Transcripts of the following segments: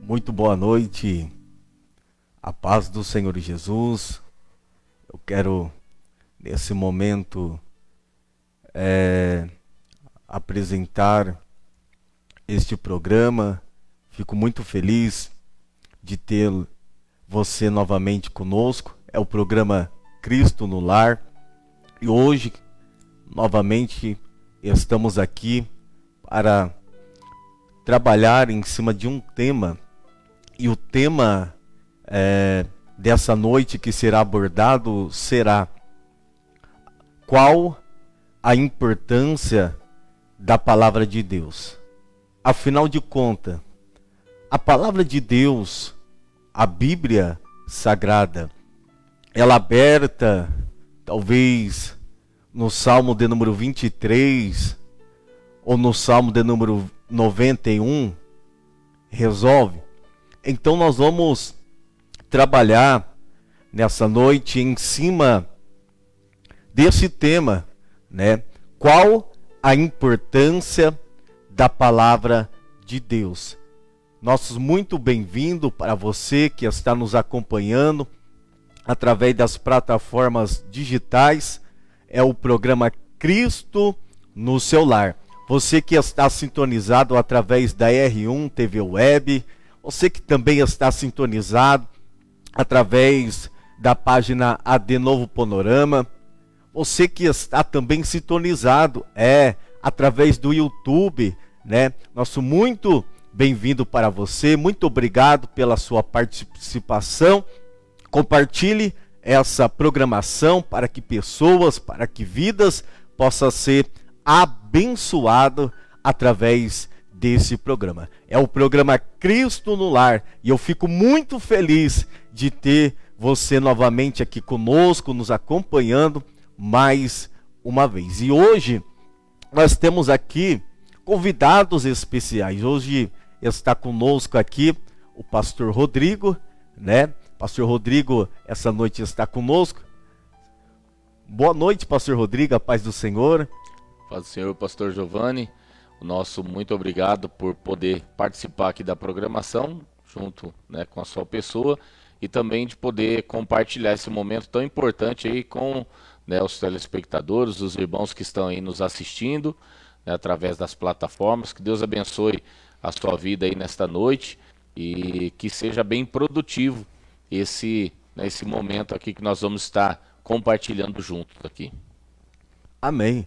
Muito boa noite, a paz do Senhor Jesus. Eu quero, nesse momento, apresentar este programa. Fico muito feliz de ter você novamente conosco. É o programa Cristo no Lar. E hoje, novamente, estamos aqui para trabalhar em cima de um tema. E o tema dessa noite que será abordado será: qual a importância da palavra de Deus? Afinal de contas, a palavra de Deus, a Bíblia Sagrada, ela aberta, talvez no Salmo de número 23 ou no Salmo de número 91, resolve? Então nós vamos trabalhar nessa noite em cima desse tema, né? Qual a importância da palavra de Deus? Nossos muito bem-vindo para você que está nos acompanhando através das plataformas digitais. É o programa Cristo no seu Lar. Você que está sintonizado através da R1 TV Web, você que também está sintonizado através da página AD Novo Panorama, você que está também sintonizado através do YouTube, né? Nosso muito bem-vindo para você, muito obrigado pela sua participação. Compartilhe essa programação para que pessoas, para que vidas possam ser abençoadas através desse programa. É o programa Cristo no Lar e eu fico muito feliz de ter você novamente aqui conosco, nos acompanhando mais uma vez. E hoje nós temos aqui convidados especiais. Hoje está conosco aqui o pastor Rodrigo, né? Pastor Rodrigo, essa noite está conosco. Boa noite, pastor Rodrigo, a paz do Senhor. Paz do Senhor, pastor Giovanni. O nosso muito obrigado por poder participar aqui da programação, junto, né, com a sua pessoa, e também de poder compartilhar esse momento tão importante aí com, né, os telespectadores, os irmãos que estão aí nos assistindo, né, através das plataformas. Que Deus abençoe a sua vida aí nesta noite e que seja bem produtivo esse momento aqui que nós vamos estar compartilhando juntos aqui. Amém.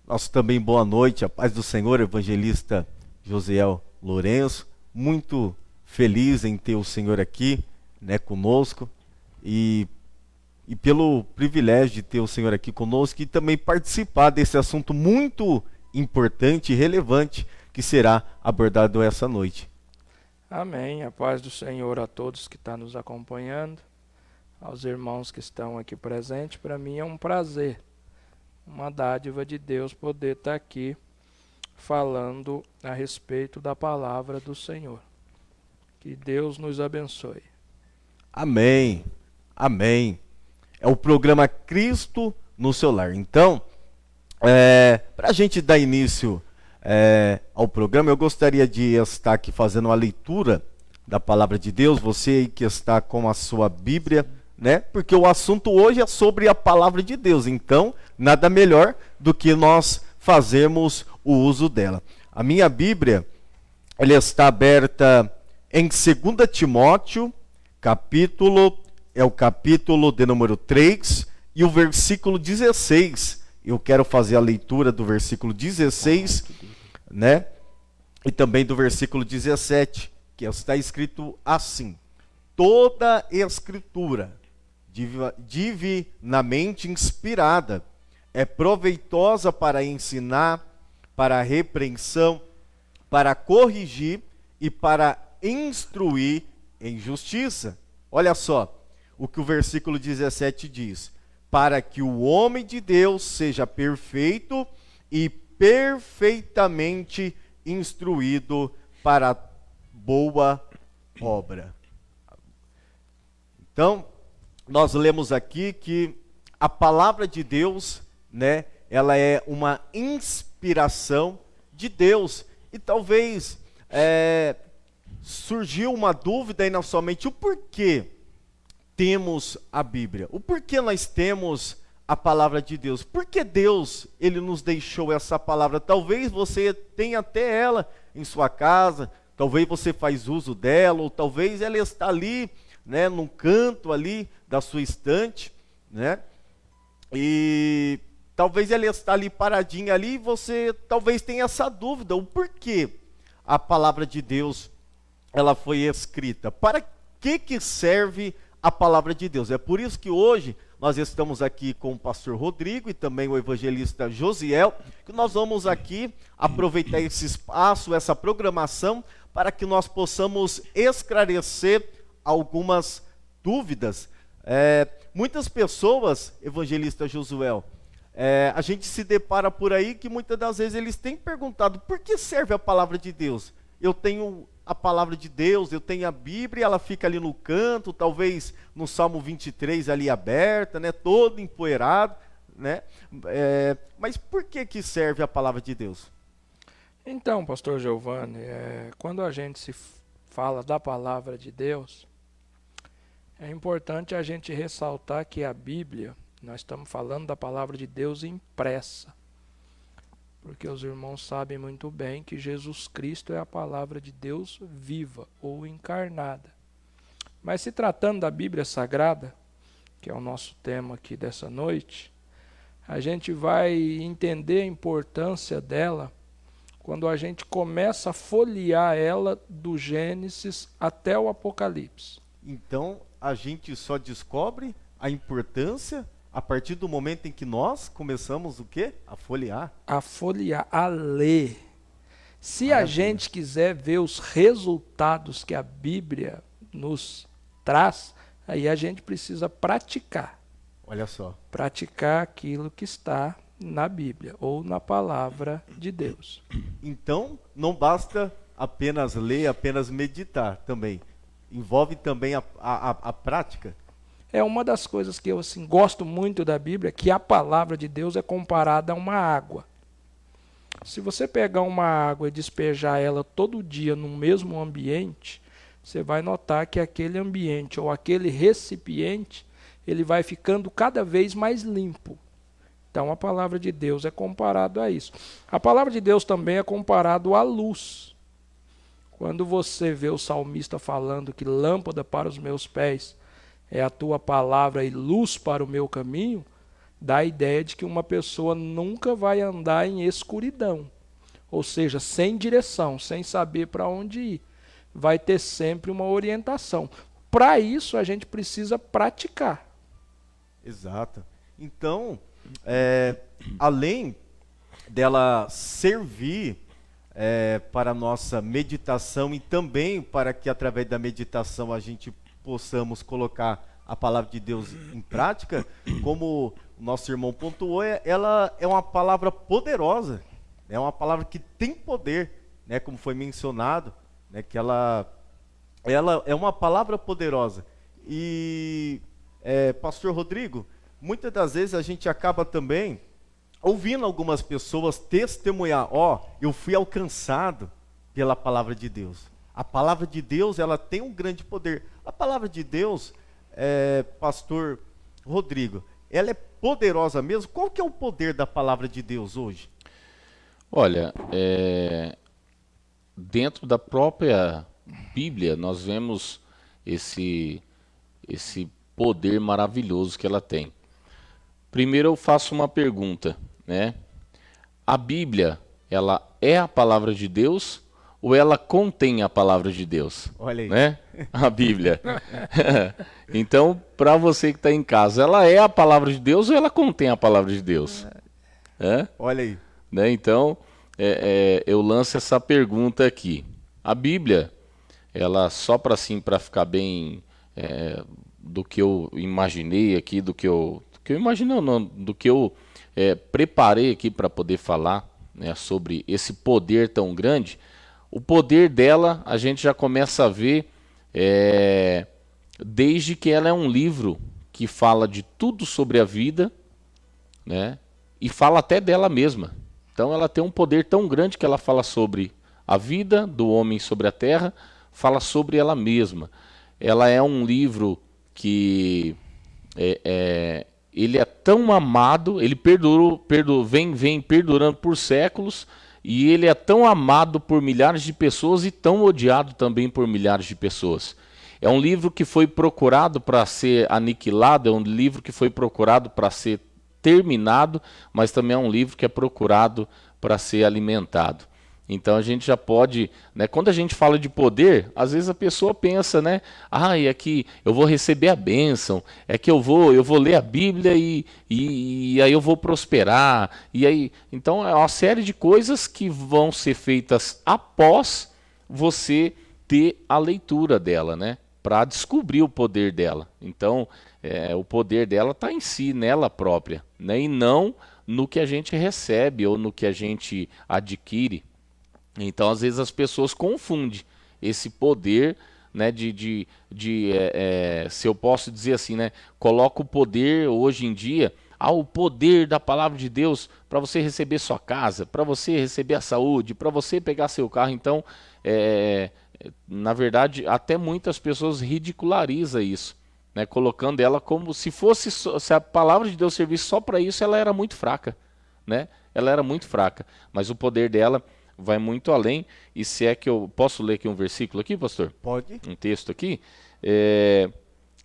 Nosso também boa noite, a paz do Senhor, evangelista Josiel Lourenço. Muito feliz em ter o Senhor aqui, né, conosco, e pelo privilégio de ter o Senhor aqui conosco e também participar desse assunto muito importante e relevante que será abordado essa noite. Amém. A paz do Senhor a todos que estão nos acompanhando, aos irmãos que estão aqui presentes. Para mim é um prazer, uma dádiva de Deus poder estar aqui falando a respeito da palavra do Senhor. Que Deus nos abençoe. Amém. Amém. É o programa Cristo no seu Lar. Então, para a gente dar início ao programa, eu gostaria de estar aqui fazendo uma leitura da palavra de Deus. Você aí que está com a sua Bíblia, né? Porque o assunto hoje é sobre a palavra de Deus. Então, nada melhor do que nós fazermos o uso dela. A minha Bíblia, ela está aberta em 2 Timóteo, o capítulo de número 3 e o versículo 16. Eu quero fazer a leitura do versículo 16, né? E também do versículo 17, que está escrito assim: toda escritura divinamente inspirada é proveitosa para ensinar, para a repreensão, para corrigir e para instruir em justiça. Olha só o que o versículo 17 diz: para que o homem de Deus seja perfeito e perfeitamente instruído para boa obra. Então, nós lemos aqui que a palavra de Deus, né, ela é uma inspiração de Deus. E talvez surgiu uma dúvida aí na sua mente, o porquê temos a Bíblia? O porquê nós temos a palavra de Deus? Por que Deus, ele nos deixou essa palavra? Talvez você tenha até ela em sua casa, talvez você faz uso dela, ou talvez ela está ali, né, num canto ali da sua estante, né? E talvez ela está ali paradinha ali e você talvez tenha essa dúvida, o porquê a palavra de Deus ela foi escrita? Para que serve a palavra de Deus? É por isso que hoje nós estamos aqui com o pastor Rodrigo e também o evangelista Josiel, que nós vamos aqui aproveitar esse espaço, essa programação, para que nós possamos esclarecer algumas dúvidas. Muitas pessoas, evangelista Josuel, a gente se depara por aí que muitas das vezes eles têm perguntado, por que serve a palavra de Deus? Eu tenho a palavra de Deus, eu tenho a Bíblia, ela fica ali no canto, talvez no Salmo 23 ali aberta, né, todo empoeirado, né? Mas por que serve a palavra de Deus? Então, pastor Giovanni, quando a gente se fala da palavra de Deus, é importante a gente ressaltar que a Bíblia, nós estamos falando da palavra de Deus impressa. Porque os irmãos sabem muito bem que Jesus Cristo é a palavra de Deus viva ou encarnada. Mas se tratando da Bíblia Sagrada, que é o nosso tema aqui dessa noite, a gente vai entender a importância dela quando a gente começa a folhear ela do Gênesis até o Apocalipse. Então, a gente só descobre a importância a partir do momento em que nós começamos o quê? A folhear. A folhear, a ler. Se a gente quiser ver os resultados que a Bíblia nos traz, aí a gente precisa praticar. Olha só. Praticar aquilo que está na Bíblia ou na palavra de Deus. Então, não basta apenas ler, apenas meditar também. Envolve também a prática. É uma das coisas que eu assim, gosto muito da Bíblia, que a palavra de Deus é comparada a uma água. Se você pegar uma água e despejar ela todo dia no mesmo ambiente, você vai notar que aquele ambiente ou aquele recipiente, ele vai ficando cada vez mais limpo. Então a palavra de Deus é comparado a isso. A palavra de Deus também é comparado à luz. Quando você vê o salmista falando que lâmpada para os meus pés é a tua palavra e luz para o meu caminho, dá a ideia de que uma pessoa nunca vai andar em escuridão. Ou seja, sem direção, sem saber para onde ir. Vai ter sempre uma orientação. Para isso, a gente precisa praticar. Exato. Então, além dela servir para a nossa meditação e também para que através da meditação a gente possamos colocar a palavra de Deus em prática, como o nosso irmão pontuou, ela é uma palavra poderosa, é uma palavra que tem poder, né, como foi mencionado, né, que ela é uma palavra poderosa. E, pastor Rodrigo, muitas das vezes a gente acaba também ouvindo algumas pessoas testemunhar, eu fui alcançado pela palavra de Deus. A palavra de Deus, ela tem um grande poder. A palavra de Deus, pastor Rodrigo, ela é poderosa mesmo? Qual que é o poder da palavra de Deus hoje? Olha, dentro da própria Bíblia, nós vemos esse poder maravilhoso que ela tem. Primeiro eu faço uma pergunta, né? A Bíblia, ela é a palavra de Deus ou ela contém a palavra de Deus? Olha aí. Né? A Bíblia. Então, para você que está em casa, ela é a palavra de Deus ou ela contém a palavra de Deus? Olha aí. Né? Então, eu lanço essa pergunta aqui. A Bíblia, ela só para ficar bem do que eu imaginei aqui, do que eu preparei aqui para poder falar, né, sobre esse poder tão grande. O poder dela a gente já começa a ver desde que ela é um livro que fala de tudo sobre a vida, né, e fala até dela mesma. Então ela tem um poder tão grande que ela fala sobre a vida do homem sobre a terra, fala sobre ela mesma. Ela é um livro que ele é tão amado, ele vem perdurando por séculos, e ele é tão amado por milhares de pessoas e tão odiado também por milhares de pessoas. É um livro que foi procurado para ser aniquilado, é um livro que foi procurado para ser terminado, mas também é um livro que é procurado para ser alimentado. Então a gente já pode, né, quando a gente fala de poder, às vezes a pessoa pensa, né, é que eu vou receber a bênção, é que eu vou ler a Bíblia e aí eu vou prosperar, e aí, então é uma série de coisas que vão ser feitas após você ter a leitura dela, né, para descobrir o poder dela. Então o poder dela está em si, nela própria, né, e não no que a gente recebe ou no que a gente adquire. Então, às vezes, as pessoas confundem esse poder, né, se eu posso dizer assim, né, coloca o poder hoje em dia, o poder da palavra de Deus para você receber sua casa, para você receber a saúde, para você pegar seu carro. Então, na verdade, até muitas pessoas ridicularizam isso, né, colocando ela como se a palavra de Deus servisse só para isso, ela era muito fraca, né? Ela era muito fraca, mas o poder dela vai muito além. E se é que eu posso ler aqui um versículo aqui, pastor? Pode. Um texto aqui.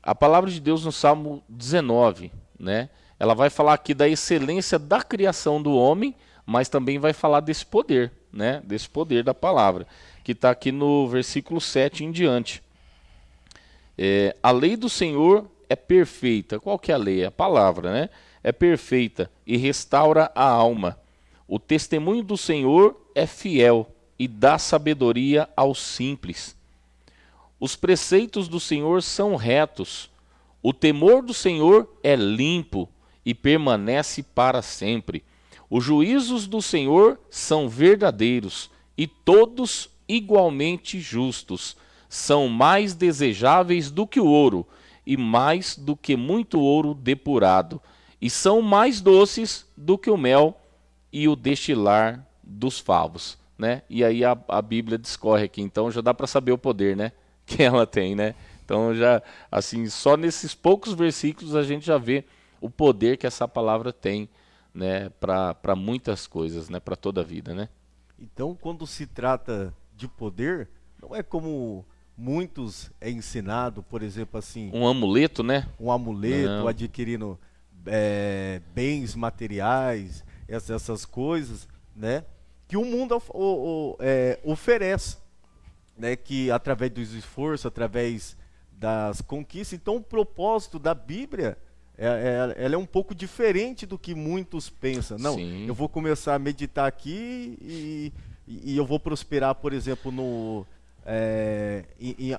A palavra de Deus no Salmo 19, né? Ela vai falar aqui da excelência da criação do homem, mas também vai falar desse poder, né? Desse poder da palavra, que está aqui no versículo 7 em diante. A lei do Senhor é perfeita. Qual que é a lei? É a palavra, né? É perfeita e restaura a alma. O testemunho do Senhor é fiel e dá sabedoria aos simples. Os preceitos do Senhor são retos. O temor do Senhor é limpo e permanece para sempre. Os juízos do Senhor são verdadeiros e todos igualmente justos. São mais desejáveis do que o ouro e mais do que muito ouro depurado. E são mais doces do que o mel e o destilar dos favos, né? E aí a Bíblia discorre aqui, então já dá para saber o poder, né, que ela tem, né? Então já, assim, só nesses poucos versículos a gente já vê o poder que essa palavra tem, né, para muitas coisas, né, para toda a vida, né? Então, quando se trata de poder, não é como muitos é ensinado, por exemplo, assim, Um amuleto, né? um amuleto, Não. adquirindo bens materiais, essas coisas, né, que o mundo oferece, né, que através dos esforços, através das conquistas. Então, o propósito da Bíblia, ela é um pouco diferente do que muitos pensam. Não, Sim. eu vou começar a meditar aqui e eu vou prosperar, por exemplo,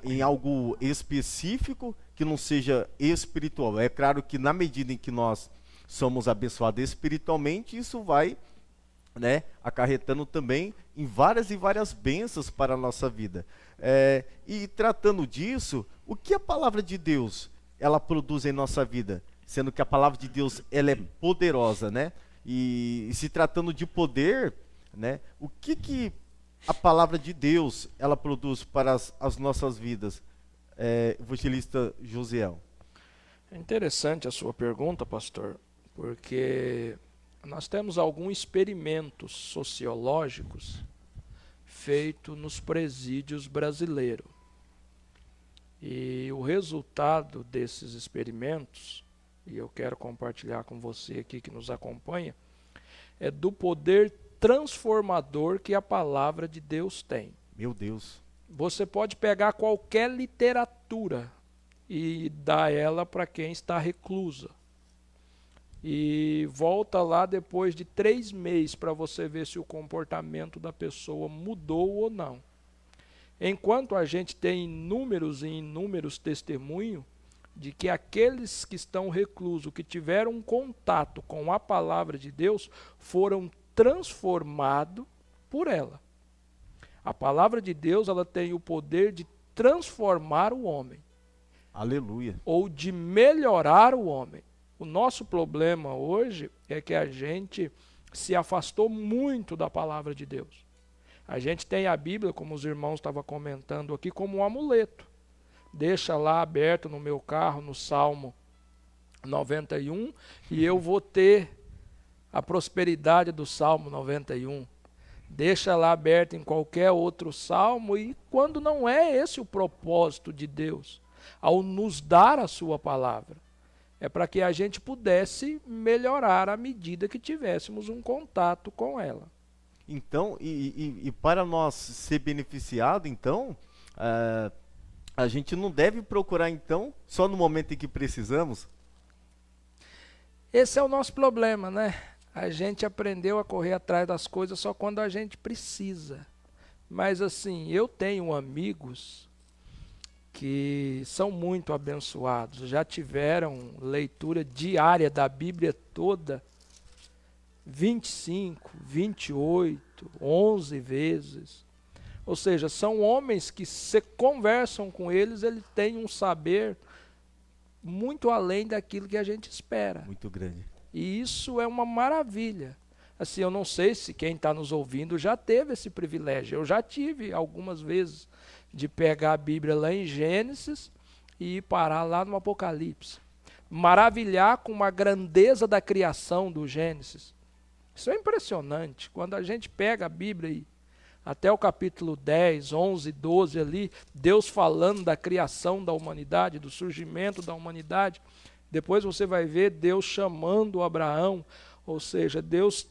em algo específico que não seja espiritual. É claro que na medida em que nós somos abençoados espiritualmente, isso vai, né, acarretando também em várias e várias bênçãos para a nossa vida. E tratando disso, o que a palavra de Deus ela produz em nossa vida? Sendo que a palavra de Deus ela é poderosa, né? E se tratando de poder, né, o que a palavra de Deus ela produz para as nossas vidas? Evangelista Josiel. É interessante a sua pergunta, pastor, porque nós temos alguns experimentos sociológicos feitos nos presídios brasileiros. E o resultado desses experimentos, e eu quero compartilhar com você aqui que nos acompanha, é do poder transformador que a palavra de Deus tem. Meu Deus. Você pode pegar qualquer literatura e dar ela para quem está reclusa. E volta lá depois de 3 meses para você ver se o comportamento da pessoa mudou ou não. Enquanto a gente tem inúmeros e inúmeros testemunhos de que aqueles que estão reclusos, que tiveram um contato com a palavra de Deus, foram transformados por ela. A palavra de Deus ela tem o poder de transformar o homem. Aleluia. Ou de melhorar o homem. O nosso problema hoje é que a gente se afastou muito da palavra de Deus. A gente tem a Bíblia, como os irmãos estavam comentando aqui, como um amuleto. Deixa lá aberto no meu carro, no Salmo 91, e eu vou ter a prosperidade do Salmo 91. Deixa lá aberto em qualquer outro salmo, e quando não é esse o propósito de Deus, ao nos dar a sua palavra, é para que a gente pudesse melhorar à medida que tivéssemos um contato com ela. Então, e para nós ser beneficiado, então, a gente não deve procurar, então, só no momento em que precisamos? Esse é o nosso problema, né? A gente aprendeu a correr atrás das coisas só quando a gente precisa. Mas assim, eu tenho amigos que são muito abençoados, já tiveram leitura diária da Bíblia toda, 25, 28, 11 vezes. Ou seja, são homens que se conversam com eles, ele tem um saber muito além daquilo que a gente espera. Muito grande. E isso é uma maravilha. Assim, eu não sei se quem está nos ouvindo já teve esse privilégio. Eu já tive algumas vezes de pegar a Bíblia lá em Gênesis e ir parar lá no Apocalipse. Maravilhar com uma grandeza da criação do Gênesis. Isso é impressionante. Quando a gente pega a Bíblia e até o capítulo 10, 11, 12 ali, Deus falando da criação da humanidade, do surgimento da humanidade. Depois você vai ver Deus chamando Abraão, ou seja, Deus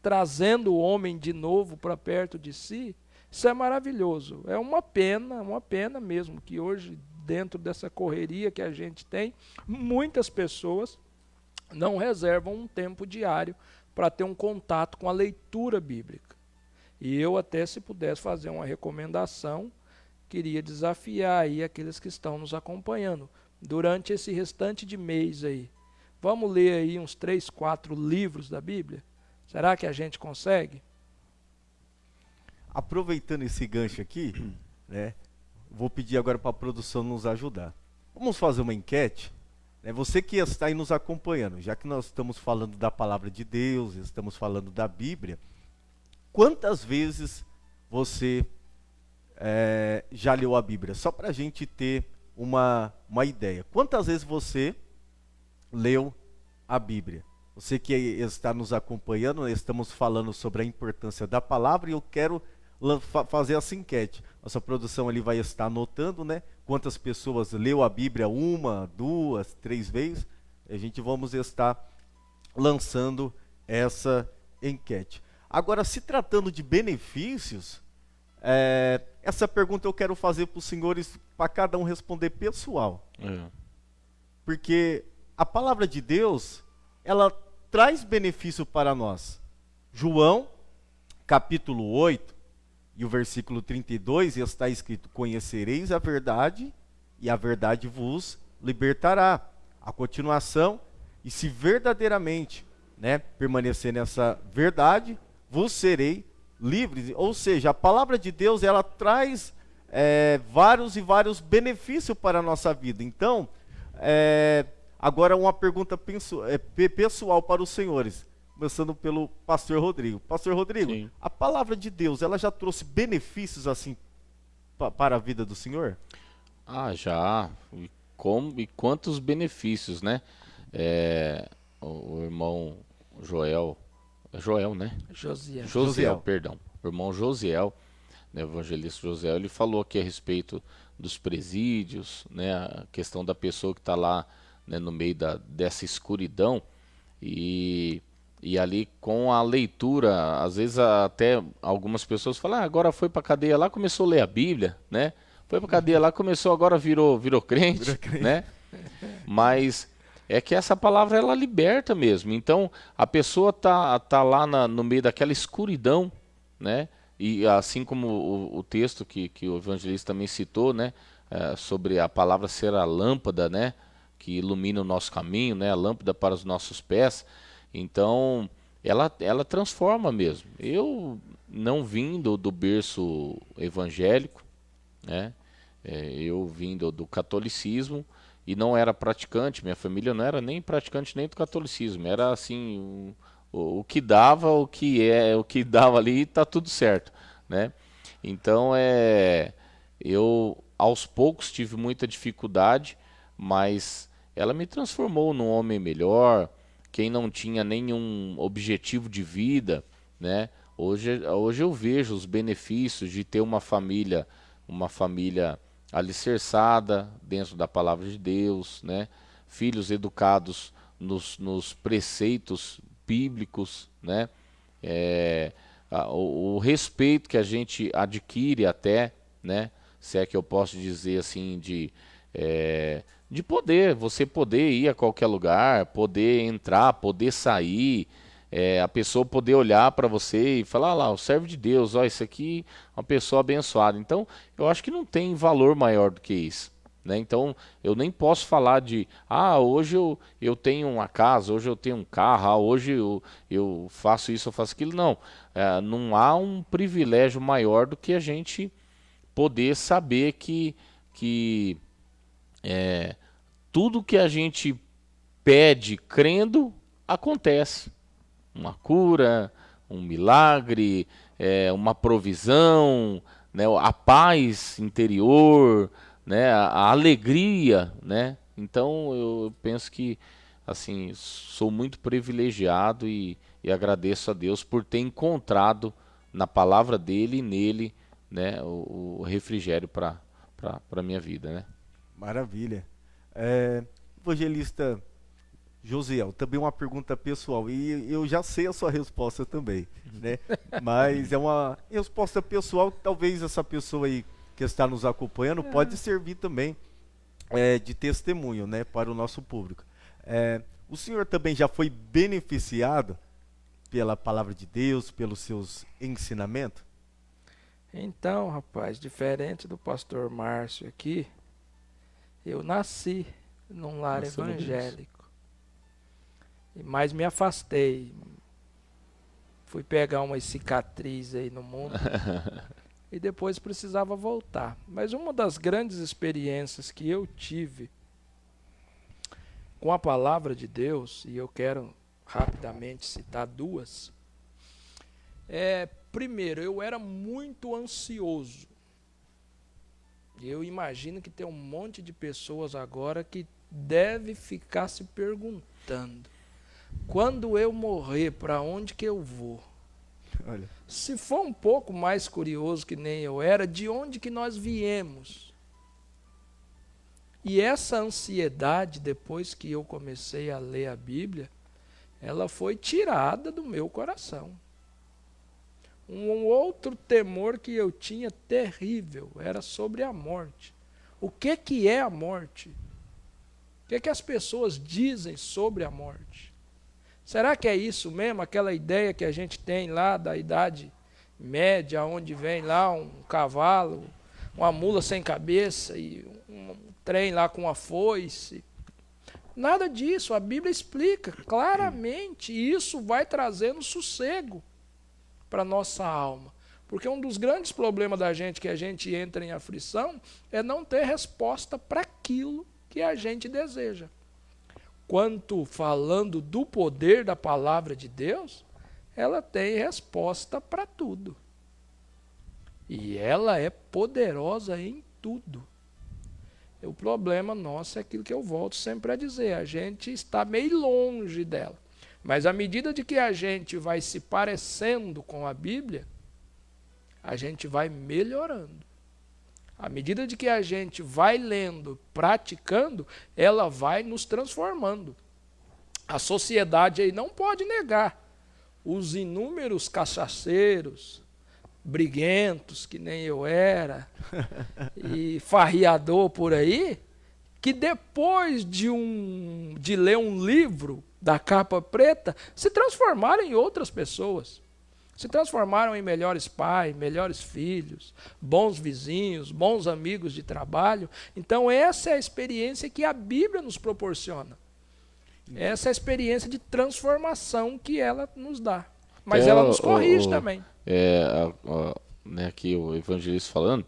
trazendo o homem de novo para perto de si. Isso é maravilhoso. É uma pena mesmo, que hoje, dentro dessa correria que a gente tem, muitas pessoas não reservam um tempo diário para ter um contato com a leitura bíblica. E eu até, se pudesse fazer uma recomendação, queria desafiar aí aqueles que estão nos acompanhando. Durante esse restante de mês aí, vamos ler aí uns 3, 4 livros da Bíblia? Será que a gente consegue? Aproveitando esse gancho aqui, né, vou pedir agora para a produção nos ajudar. Vamos fazer uma enquete, né? Você que está aí nos acompanhando, já que nós estamos falando da palavra de Deus, estamos falando da Bíblia, quantas vezes você já leu a Bíblia? Só para a gente ter uma ideia. Quantas vezes você leu a Bíblia? Você que está nos acompanhando, estamos falando sobre a importância da palavra, e eu quero fazer essa enquete. Nossa produção ali vai estar anotando, né? Quantas pessoas leu a Bíblia 1, 2, 3 vezes. A gente vamos estar lançando essa enquete. Agora, se tratando de benefícios, essa pergunta eu quero fazer para os senhores, para cada um responder pessoal. Porque a palavra de Deus, ela traz benefício para nós. João, capítulo 8, e o versículo 32, está escrito: conhecereis a verdade, e a verdade vos libertará. A continuação: e se verdadeiramente, né, permanecer nessa verdade, vos serei livres. Ou seja, a palavra de Deus, ela traz vários e vários benefícios para a nossa vida. Então, agora uma pergunta pessoal para os senhores, começando pelo pastor Rodrigo. Pastor Rodrigo, sim, a palavra de Deus, ela já trouxe benefícios assim para a vida do senhor? Já. E quantos benefícios, né? O irmão Joel, né? Josiel, perdão. O irmão Josiel, né, o evangelista Josiel, ele falou aqui a respeito dos presídios, né, a questão da pessoa que está lá, né, no meio dessa escuridão, e ali com a leitura, às vezes até algumas pessoas falam: agora foi para a cadeia lá, começou a ler a Bíblia, né? Foi para a cadeia lá, agora virou crente, né? Mas é que essa palavra, ela liberta mesmo. Então, a pessoa tá lá no meio daquela escuridão, né? E assim como o texto que o evangelista também citou, né? Sobre a palavra ser a lâmpada, né? Que ilumina o nosso caminho, né? A lâmpada para os nossos pés. Então, ela transforma mesmo. Eu não vim do berço evangélico, né? Eu vim do catolicismo e não era praticante. Minha família não era nem praticante nem do catolicismo. Era assim o que dava, o que dava ali, tá tudo certo, né? Então eu aos poucos tive muita dificuldade, mas ela me transformou num homem melhor. Quem não tinha nenhum objetivo de vida, né? Hoje eu vejo os benefícios de ter uma família alicerçada dentro da palavra de Deus, né? Filhos educados nos preceitos bíblicos, né? O respeito que a gente adquire até, né? Se é que eu posso dizer assim, de você poder ir a qualquer lugar, poder entrar, poder sair, a pessoa poder olhar para você e falar, lá, o servo de Deus, ó, isso aqui é uma pessoa abençoada. Então, eu acho que não tem valor maior do que isso, né? Então, eu nem posso falar hoje eu tenho uma casa, hoje eu tenho um carro, hoje eu faço isso, eu faço aquilo. Não, não há um privilégio maior do que a gente poder saber que tudo que a gente pede crendo acontece. Uma cura, um milagre, uma provisão, né, a paz interior, né, a alegria, né? Então eu penso que assim sou muito privilegiado e agradeço a Deus por ter encontrado na palavra dele e nele, né, o refrigério para minha vida, né? Maravilha. Evangelista Josiel, também uma pergunta pessoal, e eu já sei a sua resposta também, né? Mas é uma resposta pessoal que talvez essa pessoa aí que está nos acompanhando pode servir também de testemunho, né, para o nosso público. O senhor também já foi beneficiado pela palavra de Deus, pelos seus ensinamentos? Então, rapaz, diferente do pastor Márcio aqui, eu nasci num lar evangélico. Mas me afastei. Fui pegar umas cicatrizes aí no mundo. E depois precisava voltar. Mas uma das grandes experiências que eu tive com a palavra de Deus, e eu quero rapidamente citar duas. Primeiro, eu era muito ansioso. Eu imagino que tem um monte de pessoas agora que deve ficar se perguntando: quando eu morrer, para onde que eu vou? Olha. Se for um pouco mais curioso que nem eu era, de onde que nós viemos? E essa ansiedade, depois que eu comecei a ler a Bíblia, ela foi tirada do meu coração. Um outro temor que eu tinha terrível era sobre a morte. O que é a morte? O que as pessoas dizem sobre a morte? Será que é isso mesmo, aquela ideia que a gente tem lá da Idade Média, onde vem lá um cavalo, uma mula sem cabeça e um trem lá com uma foice? Nada disso, a Bíblia explica claramente, e isso vai trazendo sossego para a nossa alma. Porque um dos grandes problemas da gente, que a gente entra em aflição, é não ter resposta para aquilo que a gente deseja. Quanto falando do poder da palavra de Deus, ela tem resposta para tudo. E ela é poderosa em tudo. O problema nosso é aquilo que eu volto sempre a dizer, a gente está meio longe dela. Mas à medida de que a gente vai se parecendo com a Bíblia, a gente vai melhorando. À medida de que a gente vai lendo, praticando, ela vai nos transformando. A sociedade aí não pode negar os inúmeros cachaceiros, briguentos, que nem eu era, e farriador por aí, que depois de ler um livro da capa preta, se transformaram em outras pessoas. Se transformaram em melhores pais, melhores filhos, bons vizinhos, bons amigos de trabalho. Então essa é a experiência que a Bíblia nos proporciona. Essa é a experiência de transformação que ela nos dá. Mas ela nos corrige também. Né, aqui o evangelista falando,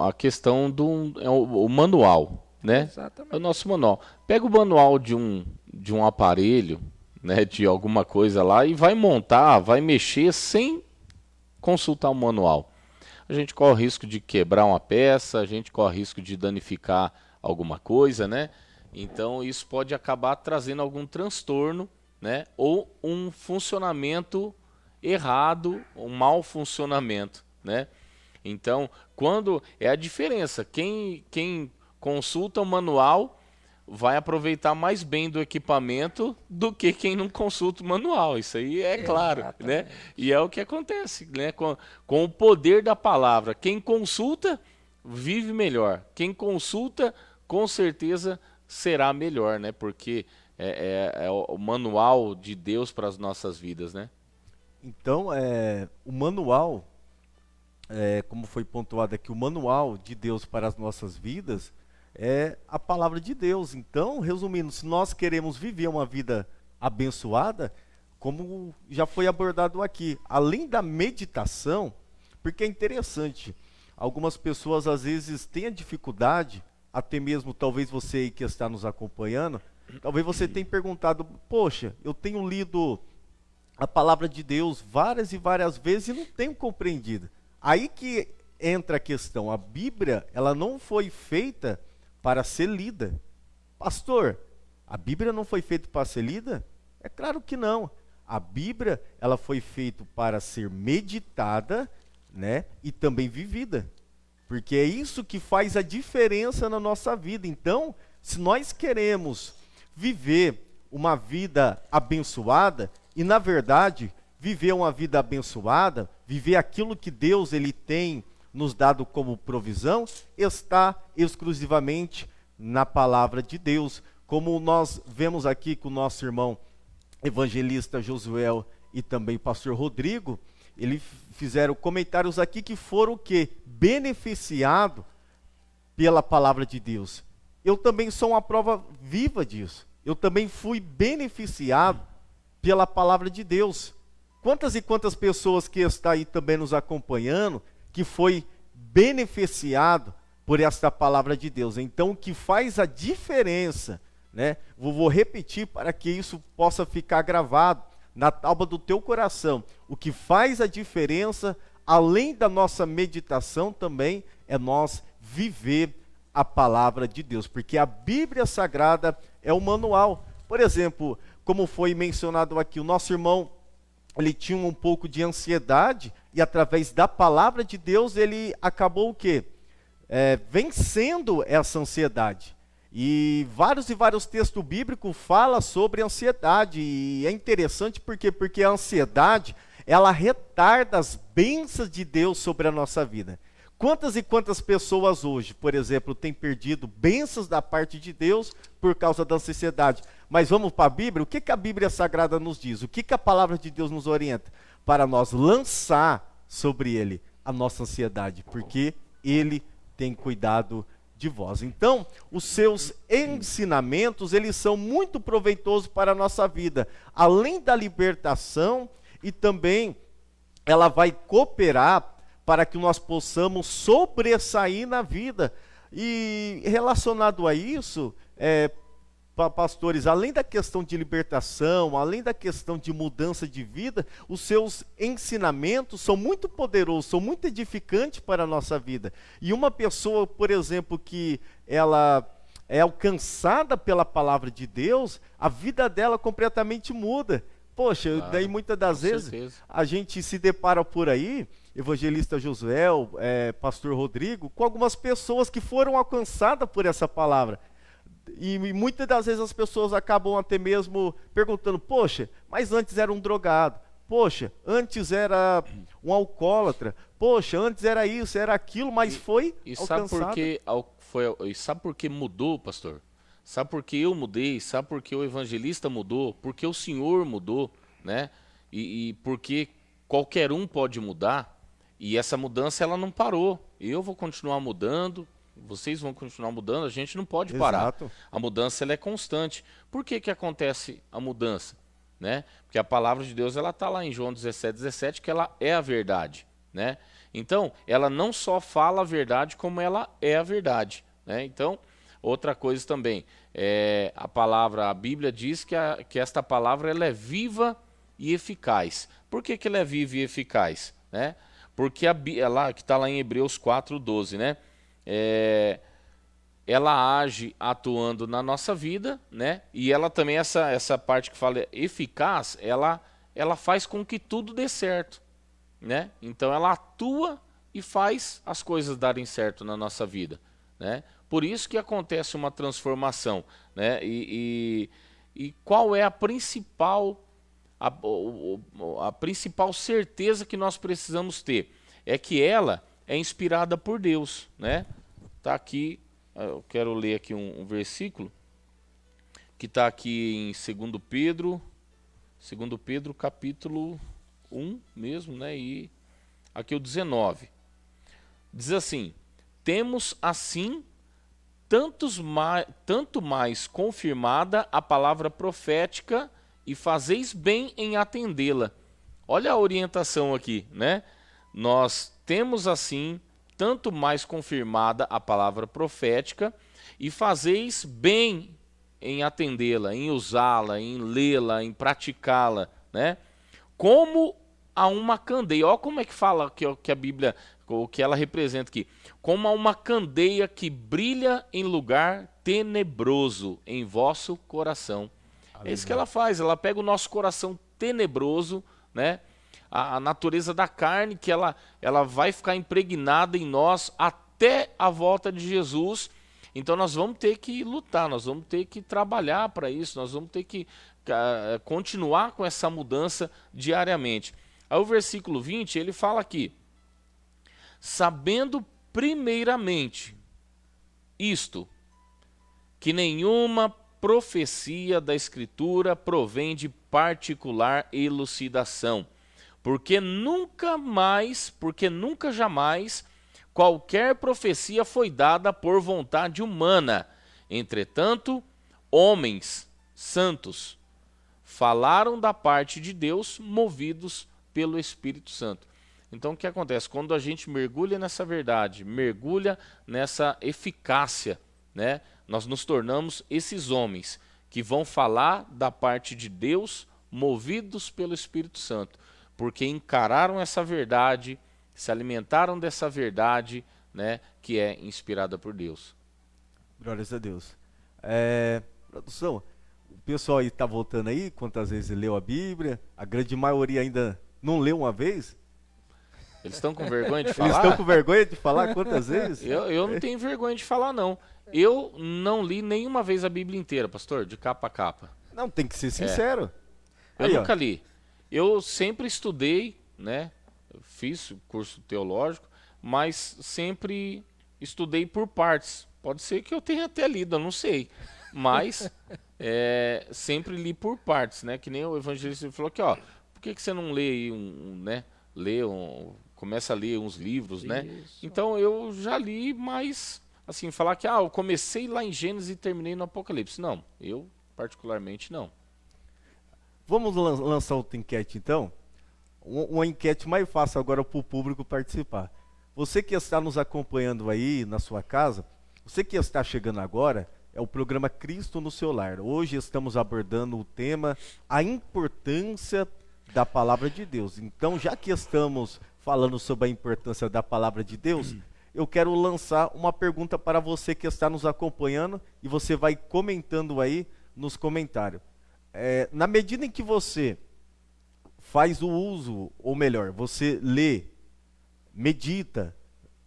a questão o manual, né? Exatamente. É o nosso manual. Pega o manual de um aparelho, né, de alguma coisa lá e vai montar, vai mexer sem consultar o manual. A gente corre o risco de quebrar uma peça, a gente corre o risco de danificar alguma coisa, né? Então isso pode acabar trazendo algum transtorno, né? Ou um funcionamento errado, um mau funcionamento, né? Então, quando é a diferença, quem consulta o manual vai aproveitar mais bem do equipamento do que quem não consulta o manual. Isso aí é claro, né? E é o que acontece, né? Com o poder da palavra. Quem consulta vive melhor. Quem consulta, com certeza, será melhor, né? Porque é o manual de Deus para as nossas vidas, né? Então, o manual, como foi pontuado aqui, o manual de Deus para as nossas vidas é a palavra de Deus. Então, resumindo, se nós queremos viver uma vida abençoada, como já foi abordado aqui, além da meditação, porque é interessante, algumas pessoas às vezes têm a dificuldade, até mesmo talvez você aí que está nos acompanhando, talvez você tenha perguntado, poxa, eu tenho lido a palavra de Deus várias e várias vezes e não tenho compreendido. Aí que entra a questão, a Bíblia, ela não foi feita para ser lida. Pastor, a Bíblia não foi feita para ser lida? É claro que não. A Bíblia, ela foi feita para ser meditada, né, e também vivida. Porque é isso que faz a diferença na nossa vida. Então, se nós queremos viver uma vida abençoada, e na verdade, viver uma vida abençoada, viver aquilo que Deus ele tem nos dado como provisão, está exclusivamente na palavra de Deus. Como nós vemos aqui com o nosso irmão evangelista Josuel e também pastor Rodrigo, eles fizeram comentários aqui que foram o quê? Beneficiados pela palavra de Deus. Eu também sou uma prova viva disso. Eu também fui beneficiado pela palavra de Deus. Quantas e quantas pessoas que estão aí também nos acompanhando, que foi beneficiado por esta palavra de Deus. Então, o que faz a diferença, né? Vou repetir para que isso possa ficar gravado na tábua do teu coração. O que faz a diferença, além da nossa meditação também, é nós viver a palavra de Deus, porque a Bíblia Sagrada é o manual. Por exemplo, como foi mencionado aqui, o nosso irmão, ele tinha um pouco de ansiedade, e através da palavra de Deus, ele acabou o quê? Vencendo essa ansiedade. E vários textos bíblicos falam sobre ansiedade, e é interessante porque a ansiedade, ela retarda as bênçãos de Deus sobre a nossa vida. Quantas e quantas pessoas hoje, por exemplo, têm perdido bênçãos da parte de Deus por causa da ansiedade? Mas vamos para a Bíblia, o que a Bíblia Sagrada nos diz? O que a palavra de Deus nos orienta? Para nós lançar sobre ele a nossa ansiedade, porque ele tem cuidado de vós. Então, os seus ensinamentos, eles são muito proveitosos para a nossa vida. Além da libertação, e também ela vai cooperar para que nós possamos sobressair na vida. E relacionado a isso, pastores, além da questão de libertação, além da questão de mudança de vida, os seus ensinamentos são muito poderosos, são muito edificantes para a nossa vida. E uma pessoa, por exemplo, que ela é alcançada pela palavra de Deus, a vida dela completamente muda. Poxa, daí muitas das vezes a gente se depara por aí, evangelista Josuel, pastor Rodrigo, com algumas pessoas que foram alcançadas por essa palavra. E muitas das vezes as pessoas acabam até mesmo perguntando, poxa, mas antes era um drogado, poxa, antes era um alcoólatra, poxa, antes era isso, era aquilo, mas foi alcançado. Sabe por que mudou, pastor? Sabe por que eu mudei? Sabe por que o evangelista mudou? Porque o Senhor mudou, né? E porque qualquer um pode mudar, e essa mudança ela não parou. Eu vou continuar mudando, vocês vão continuar mudando, a gente não pode parar. Exato. A mudança ela é constante. Por que acontece a mudança? Né? Porque a palavra de Deus ela está lá em João 17, que ela é a verdade. Né? Então, ela não só fala a verdade, como ela é a verdade. Né? Então, Outra coisa também, a Bíblia diz que esta palavra ela é viva e eficaz. Por que ela é viva e eficaz? Né? Porque ela, que está lá em Hebreus 4:12, né? Ela age atuando na nossa vida, né? E ela também, essa parte que fala eficaz, ela faz com que tudo dê certo, né? Então ela atua e faz as coisas darem certo na nossa vida, né? Por isso que acontece uma transformação, né? E qual é a principal certeza que nós precisamos ter? É que ela é inspirada por Deus, né? Tá aqui, eu quero ler aqui um versículo que está aqui em 2 Pedro capítulo 1 mesmo, né? E aqui o 19. Diz assim: temos assim tanto mais confirmada a palavra profética e fazeis bem em atendê-la. Olha a orientação aqui, né? Nós temos assim tanto mais confirmada a palavra profética e fazeis bem em atendê-la, em usá-la, em lê-la, em praticá-la, né? Como a uma candeia. Olha como é que fala que a Bíblia, o que ela representa aqui. Como a uma candeia que brilha em lugar tenebroso em vosso coração. É isso que ela faz, ela pega o nosso coração tenebroso, né? A natureza da carne, que ela vai ficar impregnada em nós até a volta de Jesus. Então nós vamos ter que lutar, nós vamos ter que trabalhar para isso, nós vamos ter que continuar com essa mudança diariamente. Aí o versículo 20, ele fala aqui: sabendo primeiramente isto, que nenhuma profecia da Escritura provém de particular elucidação, porque nunca jamais qualquer profecia foi dada por vontade humana. Entretanto, homens santos falaram da parte de Deus, movidos pelo Espírito Santo. Então o que acontece? Quando a gente mergulha nessa verdade, mergulha nessa eficácia, né? Nós nos tornamos esses homens que vão falar da parte de Deus, movidos pelo Espírito Santo, porque encararam essa verdade, se alimentaram dessa verdade, né, que é inspirada por Deus. Glórias a Deus. Produção, o pessoal aí está voltando aí, quantas vezes leu a Bíblia? A grande maioria ainda não leu uma vez? Eles estão com vergonha de falar? Eles estão com vergonha de falar quantas vezes? Eu não tenho vergonha de falar, não. Eu não li nenhuma vez a Bíblia inteira, pastor, de capa a capa. Não, tem que ser sincero. Eu nunca li. Eu sempre estudei, né? Fiz curso teológico, mas sempre estudei por partes. Pode ser que eu tenha até lido, eu não sei. Mas sempre li por partes, né? Que nem o evangelista falou aqui, ó. Por que você não lê aí começa a ler uns livros, né? Então eu já li, mas assim, falar que eu comecei lá em Gênesis e terminei no Apocalipse. Não, eu particularmente não. Vamos lançar outra enquete então? Uma enquete mais fácil agora para o público participar. Você que está nos acompanhando aí na sua casa, você que está chegando agora, é o programa Cristo no seu lar. Hoje estamos abordando o tema, a importância da palavra de Deus. Então, já que estamos falando sobre a importância da palavra de Deus, eu quero lançar uma pergunta para você que está nos acompanhando e você vai comentando aí nos comentários. Na medida em que você faz o uso, ou melhor, você lê, medita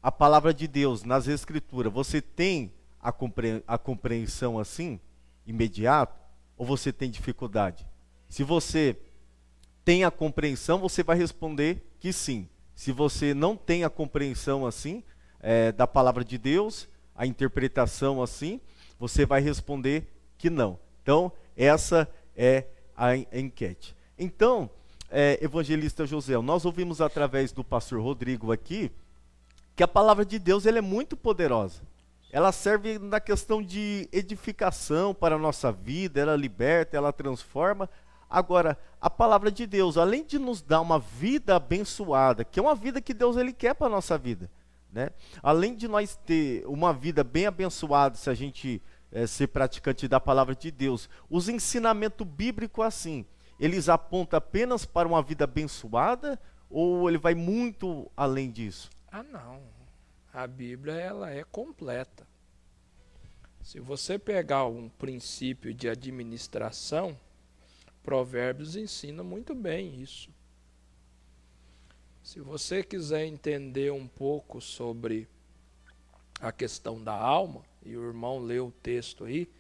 a palavra de Deus nas Escrituras, você tem a compreensão assim, imediata, ou você tem dificuldade? Se você tem a compreensão, você vai responder que sim. Se você não tem a compreensão assim, da palavra de Deus, a interpretação assim, você vai responder que não. Então, essa é a enquete. Então, evangelista José, nós ouvimos através do pastor Rodrigo aqui, que a palavra de Deus ela é muito poderosa. Ela serve na questão de edificação para a nossa vida, ela liberta, ela transforma. Agora, a palavra de Deus, além de nos dar uma vida abençoada, que é uma vida que Deus ele quer para a nossa vida, né? Além de nós ter uma vida bem abençoada, se a gente ser praticante da palavra de Deus. Os ensinamentos bíblicos assim, eles apontam apenas para uma vida abençoada ou ele vai muito além disso? Ah, não. A Bíblia, ela é completa. Se você pegar um princípio de administração, Provérbios ensina muito bem isso. Se você quiser entender um pouco sobre a questão da alma, e o irmão leu o texto aí,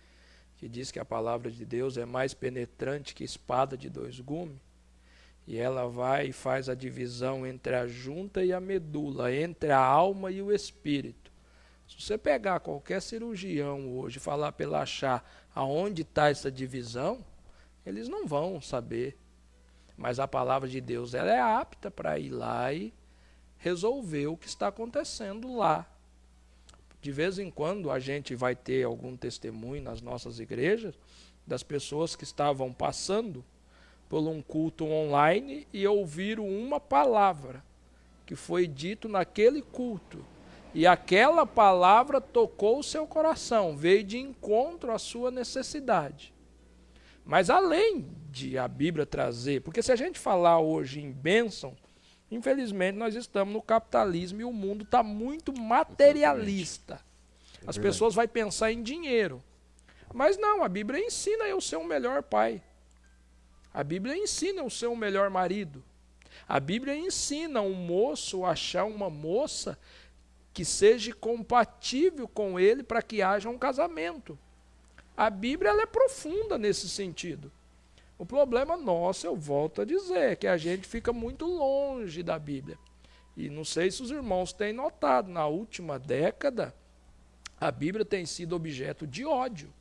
que diz que a palavra de Deus é mais penetrante que espada de dois gumes, e ela vai e faz a divisão entre a junta e a medula, entre a alma e o espírito. Se você pegar qualquer cirurgião hoje e falar para ele achar aonde está essa divisão, eles não vão saber. Mas a palavra de Deus, ela é apta para ir lá e resolver o que está acontecendo lá. De vez em quando a gente vai ter algum testemunho nas nossas igrejas das pessoas que estavam passando por um culto online e ouviram uma palavra que foi dito naquele culto. E aquela palavra tocou o seu coração, veio de encontro à sua necessidade. Mas além de a Bíblia trazer, porque se a gente falar hoje em bênção, infelizmente nós estamos no capitalismo e o mundo está muito materialista. As pessoas vão pensar em dinheiro. Mas não, a Bíblia ensina eu ser um melhor pai. A Bíblia ensina eu ser um melhor marido. A Bíblia ensina um moço a achar uma moça que seja compatível com ele para que haja um casamento. A Bíblia ela é profunda nesse sentido. O problema nosso, eu volto a dizer, é que a gente fica muito longe da Bíblia. E não sei se os irmãos têm notado, na última década, a Bíblia tem sido objeto de ódio.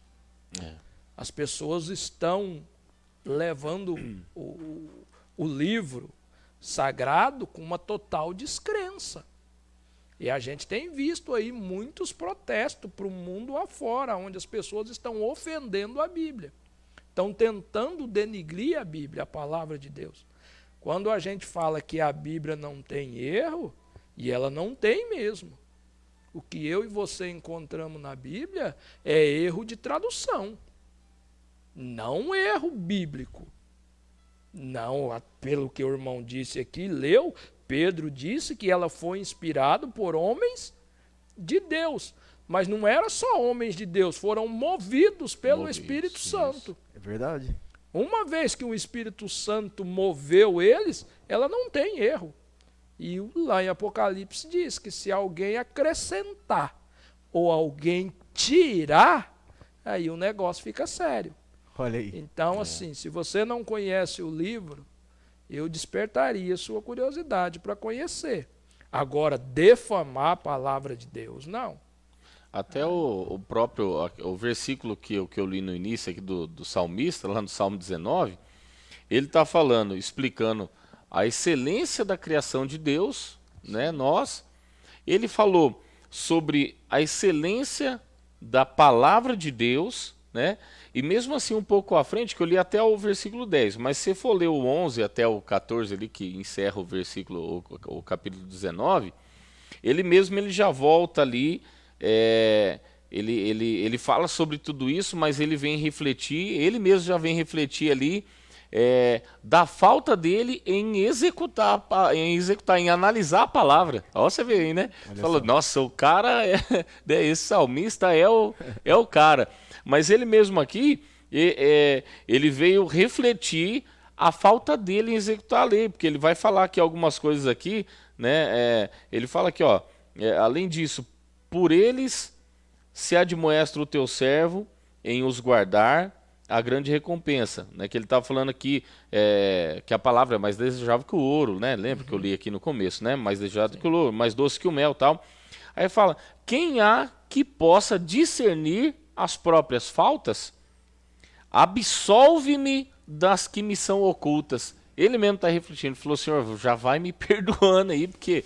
As pessoas estão levando o livro sagrado com uma total descrença. E a gente tem visto aí muitos protestos para o mundo afora, onde as pessoas estão ofendendo a Bíblia. Estão tentando denigrir a Bíblia, a palavra de Deus. Quando a gente fala que a Bíblia não tem erro, e ela não tem mesmo. O que eu e você encontramos na Bíblia é erro de tradução. Não erro bíblico. Não, pelo que o irmão disse aqui, leu, Pedro disse que ela foi inspirada por homens de Deus. Mas não era só homens de Deus, foram movidos pelo Espírito Santo. É verdade. Uma vez que o Espírito Santo moveu eles, ela não tem erro. E lá em Apocalipse diz que se alguém acrescentar ou alguém tirar, aí o negócio fica sério. Olha aí. Então, assim, se você não conhece o livro, eu despertaria sua curiosidade para conhecer. Agora, defamar a palavra de Deus, não. Até o próprio o versículo que eu li no início aqui do salmista, lá no Salmo 19, ele está falando, explicando a excelência da criação de Deus, né, ele falou sobre a excelência da palavra de Deus, né, e mesmo assim um pouco à frente, que eu li até o versículo 10, mas se você for ler o 11 até o 14 ali, que encerra o versículo, o capítulo 19, ele já volta ali, ele fala sobre tudo isso, mas ele vem refletir, ele mesmo já vem refletir ali, da falta dele em executar, em analisar a palavra. Olha você vê aí, né? Falou, nossa, o cara esse salmista é o cara. Mas ele mesmo aqui, ele veio refletir a falta dele em executar a lei, porque ele vai falar aqui algumas coisas aqui, né? Ele fala aqui, ó, além disso, por eles se admoestra o teu servo em os guardar a grande recompensa, né? Que ele estava falando aqui que a palavra é mais desejável que o ouro, né? Lembra que eu li aqui no começo, né? Mais desejável que o ouro, mais doce que o mel, tal. Aí fala: quem há que possa discernir as próprias faltas? Absolve-me das que me são ocultas. Ele mesmo está refletindo, falou: Senhor, já vai me perdoando aí, porque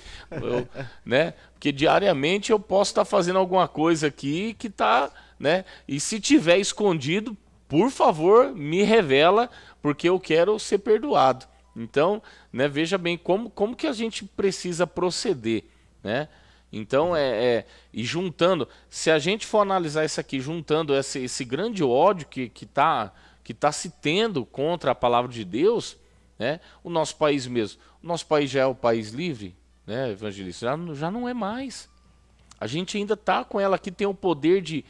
né? Porque diariamente eu posso estar fazendo alguma coisa aqui que está, né? E se tiver escondido, por favor, me revela, porque eu quero ser perdoado. Então, né, veja bem como que a gente precisa proceder, né? Então, e juntando, se a gente for analisar isso aqui, juntando esse grande ódio que tá se tendo contra a palavra de Deus, né? O nosso país mesmo, o nosso país já é o país livre, né, evangelista? Já não é mais. A gente ainda está com ela aqui, tem o poder de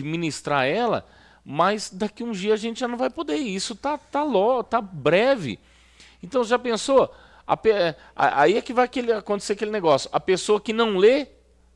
ministrar ela, mas daqui uns dias a gente já não vai poder. Isso tá breve. Então, já pensou? Aí é que vai acontecer aquele negócio. A pessoa que não lê,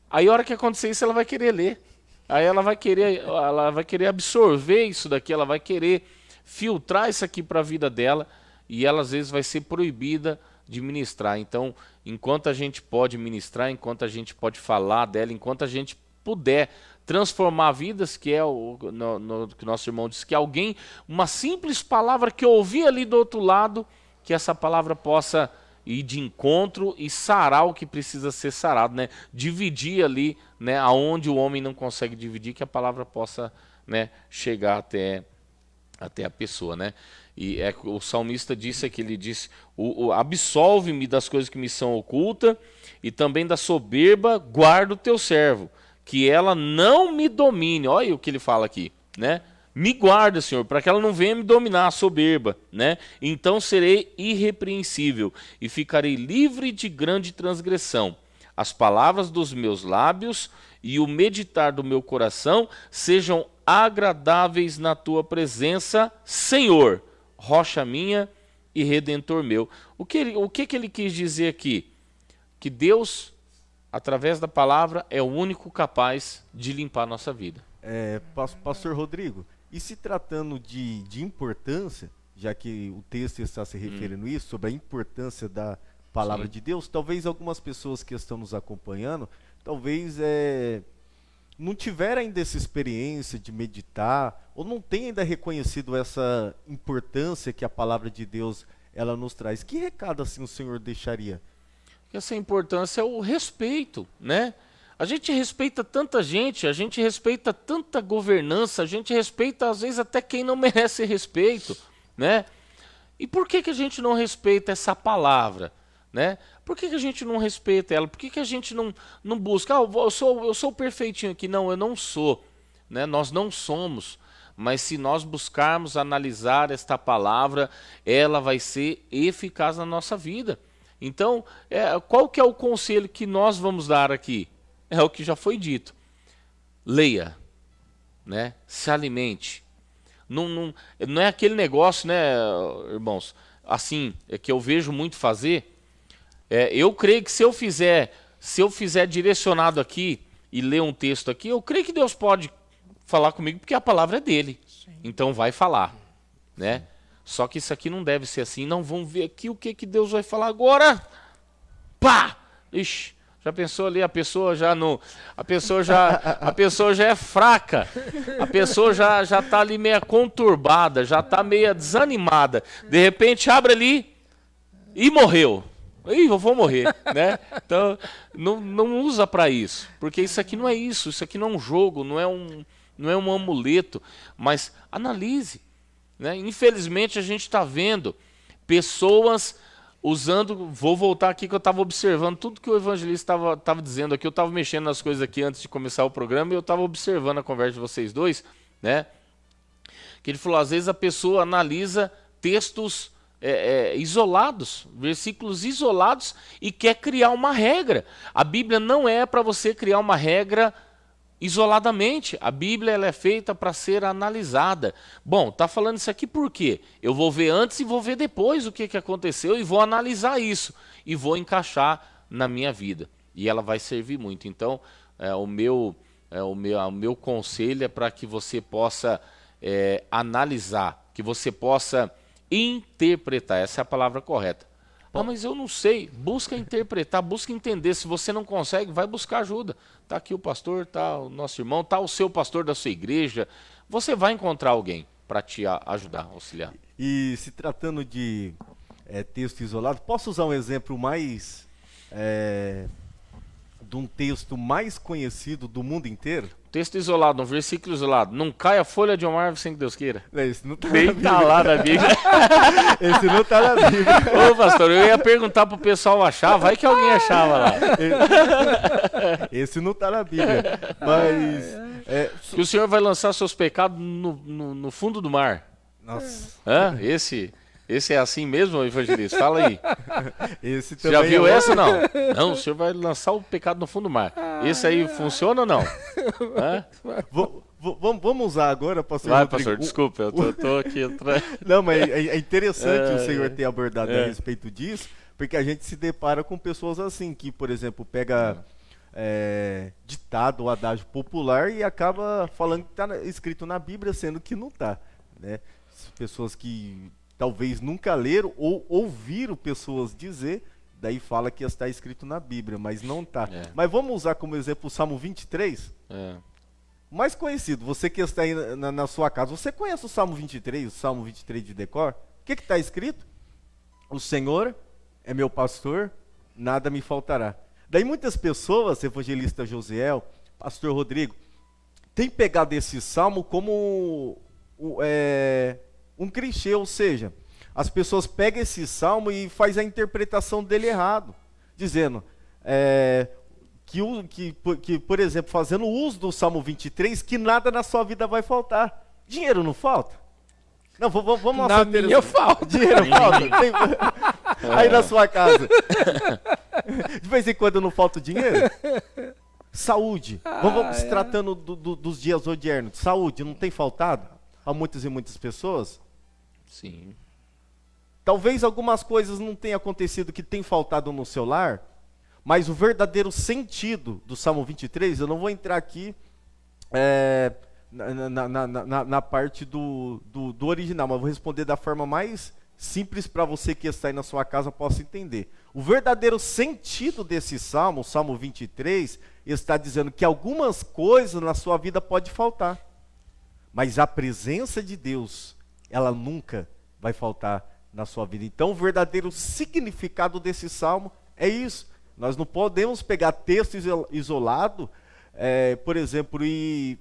aí a hora que acontecer isso, ela vai querer ler. Aí ela vai querer absorver isso daqui, ela vai querer filtrar isso aqui para a vida dela, e ela às vezes vai ser proibida de ministrar. Então, enquanto a gente pode ministrar, enquanto a gente pode falar dela, enquanto a gente puder transformar vidas, que é que o nosso irmão disse, que alguém, uma simples palavra que eu ouvi ali do outro lado, que essa palavra possa ir de encontro e sarar o que precisa ser sarado, né? Dividir ali, né, aonde o homem não consegue dividir, que a palavra possa, né, chegar até a pessoa, né? E o salmista disse que ele disse: absolve-me das coisas que me são ocultas, e também da soberba guarda o teu servo, que ela não me domine. Olha o que ele fala aqui, né? Me guarda, Senhor, para que ela não venha me dominar, a soberba, né? Então serei irrepreensível e ficarei livre de grande transgressão. As palavras dos meus lábios e o meditar do meu coração sejam agradáveis na tua presença, Senhor, rocha minha e redentor meu. O que ele quis dizer aqui? Que Deus, através da palavra, é o único capaz de limpar a nossa vida. Pastor Rodrigo, e se tratando de importância, já que o texto está se referindo isso, sobre a importância da palavra de Deus, talvez algumas pessoas que estão nos acompanhando, talvez não tiveram ainda essa experiência de meditar, ou não tem ainda reconhecido essa importância que a palavra de Deus ela nos traz. Que recado assim o Senhor deixaria? Essa importância é o respeito, né? A gente respeita tanta gente, a gente respeita tanta governança, a gente respeita às vezes até quem não merece respeito, né? E por que a gente não respeita essa palavra, né? Por que a gente não respeita ela? Por que a gente não busca? Eu sou perfeitinho aqui. Não, eu não sou, né? Nós não somos. Mas se nós buscarmos analisar esta palavra, ela vai ser eficaz na nossa vida. Então, qual que é o conselho que nós vamos dar aqui? É o que já foi dito. Leia, né? Se alimente. Não é aquele negócio, né, irmãos? Assim, que eu vejo muito fazer. Eu creio que se eu fizer direcionado aqui e ler um texto aqui, eu creio que Deus pode falar comigo, porque a palavra é dele. Sim. Então vai falar, né? Só que isso aqui não deve ser assim. Não, vamos ver aqui o que Deus vai falar agora. Pá! Ixi, já pensou ali, a pessoa já é fraca. A pessoa já tá ali meio conturbada, já tá meio desanimada. De repente abre ali e morreu. Ih, eu vou morrer, né? Então, não usa para isso, porque isso aqui não é isso aqui não é um jogo, não é um amuleto, mas analise, né? Infelizmente a gente está vendo pessoas usando, vou voltar aqui que eu estava observando tudo que o evangelista estava dizendo aqui, eu estava mexendo nas coisas aqui antes de começar o programa e eu estava observando a conversa de vocês dois, né? Que ele falou, às vezes a pessoa analisa textos isolados, versículos isolados, e quer criar uma regra. A Bíblia não é para você criar uma regra isoladamente. A Bíblia ela é feita para ser analisada. Bom, tá falando isso aqui por quê? Eu vou ver antes e vou ver depois o que aconteceu e vou analisar isso e vou encaixar na minha vida. E ela vai servir muito. Então, o meu conselho é para que você possa analisar, que você possa interpretar, essa é a palavra correta. Mas eu não sei, busca interpretar, busca entender. Se você não consegue, vai buscar ajuda. Está aqui o pastor, está o nosso irmão, está o seu pastor da sua igreja. Você vai encontrar alguém para te ajudar, auxiliar. E se tratando de texto isolado, posso usar um exemplo mais de um texto mais conhecido do mundo inteiro? Texto isolado, um versículo isolado. Não cai a folha de uma árvore sem que Deus queira. Esse não tá na Nem Bíblia. tá lá na Bíblia. Esse não tá na Bíblia. Ô, pastor, eu ia perguntar pro pessoal achar, vai que alguém achava lá. Esse não tá na Bíblia. Mas. Que o Senhor vai lançar seus pecados no fundo do mar. Nossa. Hã? Esse é assim mesmo, evangelista? Fala aí. Esse Você já também viu é essa não? Não, o senhor vai lançar o pecado no fundo do mar. Esse aí funciona ou não? Hã? Vamos usar agora, pastor Vai, Rodrigo. pastor, desculpa, eu tô aqui. Não, mas é interessante o senhor ter abordado a É. respeito disso, porque a gente se depara com pessoas assim, que, por exemplo, pega ditado ou adágio popular e acaba falando que está escrito na Bíblia, sendo que não está, né? Pessoas que talvez nunca leram ou ouviram pessoas dizer, daí fala que está escrito na Bíblia, mas não está. É. Mas vamos usar como exemplo o Salmo 23? É. O mais conhecido, você que está aí na sua casa, você conhece o Salmo 23, o Salmo 23 de decor? O que está escrito? O Senhor é meu pastor, nada me faltará. Daí muitas pessoas, evangelista Josiel, pastor Rodrigo, tem pegado esse salmo como um clichê, ou seja, as pessoas pegam esse salmo e faz a interpretação dele errado, dizendo que, por exemplo, fazendo uso do Salmo 23, que nada na sua vida vai faltar. Dinheiro não falta? Não, vamos Na minha falta. Dinheiro falta? Aí na sua casa. De vez em quando não falta dinheiro? Saúde. Vamos se tratando dos dias odiernos. Saúde, não tem faltado a muitas e muitas pessoas? Sim. Talvez algumas coisas não tenham acontecido que tem faltado no seu lar, mas o verdadeiro sentido do Salmo 23, eu não vou entrar aqui na parte do original, mas vou responder da forma mais simples para você que está aí na sua casa possa entender. O verdadeiro sentido desse Salmo, o Salmo 23, está dizendo que algumas coisas na sua vida pode faltar, mas a presença de Deus, ela nunca vai faltar na sua vida. Então, o verdadeiro significado desse salmo é isso. Nós não podemos pegar texto isolado, por exemplo, e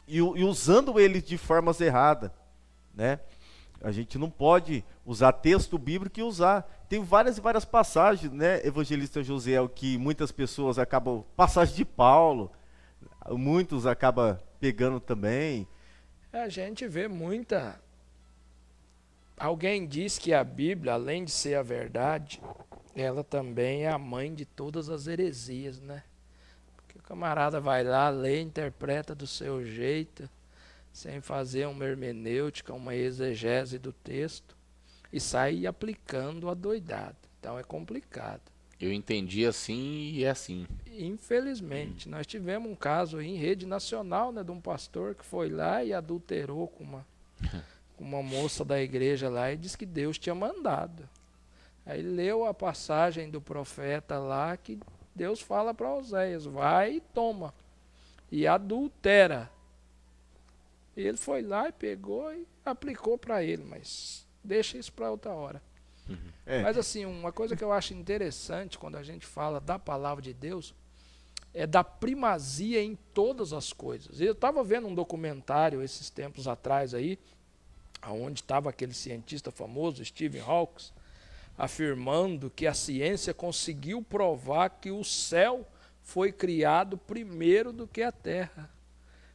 usando ele de formas erradas, né? A gente não pode usar texto bíblico e usar. Tem várias e várias passagens, né, evangelista Josiel, que muitas pessoas acabam, passagem de Paulo, muitos acabam pegando também. A gente vê muita. Alguém diz que a Bíblia, além de ser a verdade, ela também é a mãe de todas as heresias, né? Porque o camarada vai lá, lê, interpreta do seu jeito, sem fazer uma hermenêutica, uma exegese do texto, e sai aplicando a doidado. Então é complicado. Eu entendi assim e é assim. Infelizmente, nós tivemos um caso aí em rede nacional, né, de um pastor que foi lá e adulterou com uma moça da igreja lá e disse que Deus tinha mandado. Aí leu a passagem do profeta lá que Deus fala para Oséias, vai e toma, e adultera. E ele foi lá e pegou e aplicou para ele, mas deixa isso para outra hora. Mas assim, uma coisa que eu acho interessante quando a gente fala da palavra de Deus é da primazia em todas as coisas. Eu estava vendo um documentário esses tempos atrás aí, onde estava aquele cientista famoso, Stephen Hawking, afirmando que a ciência conseguiu provar que o céu foi criado primeiro do que a terra.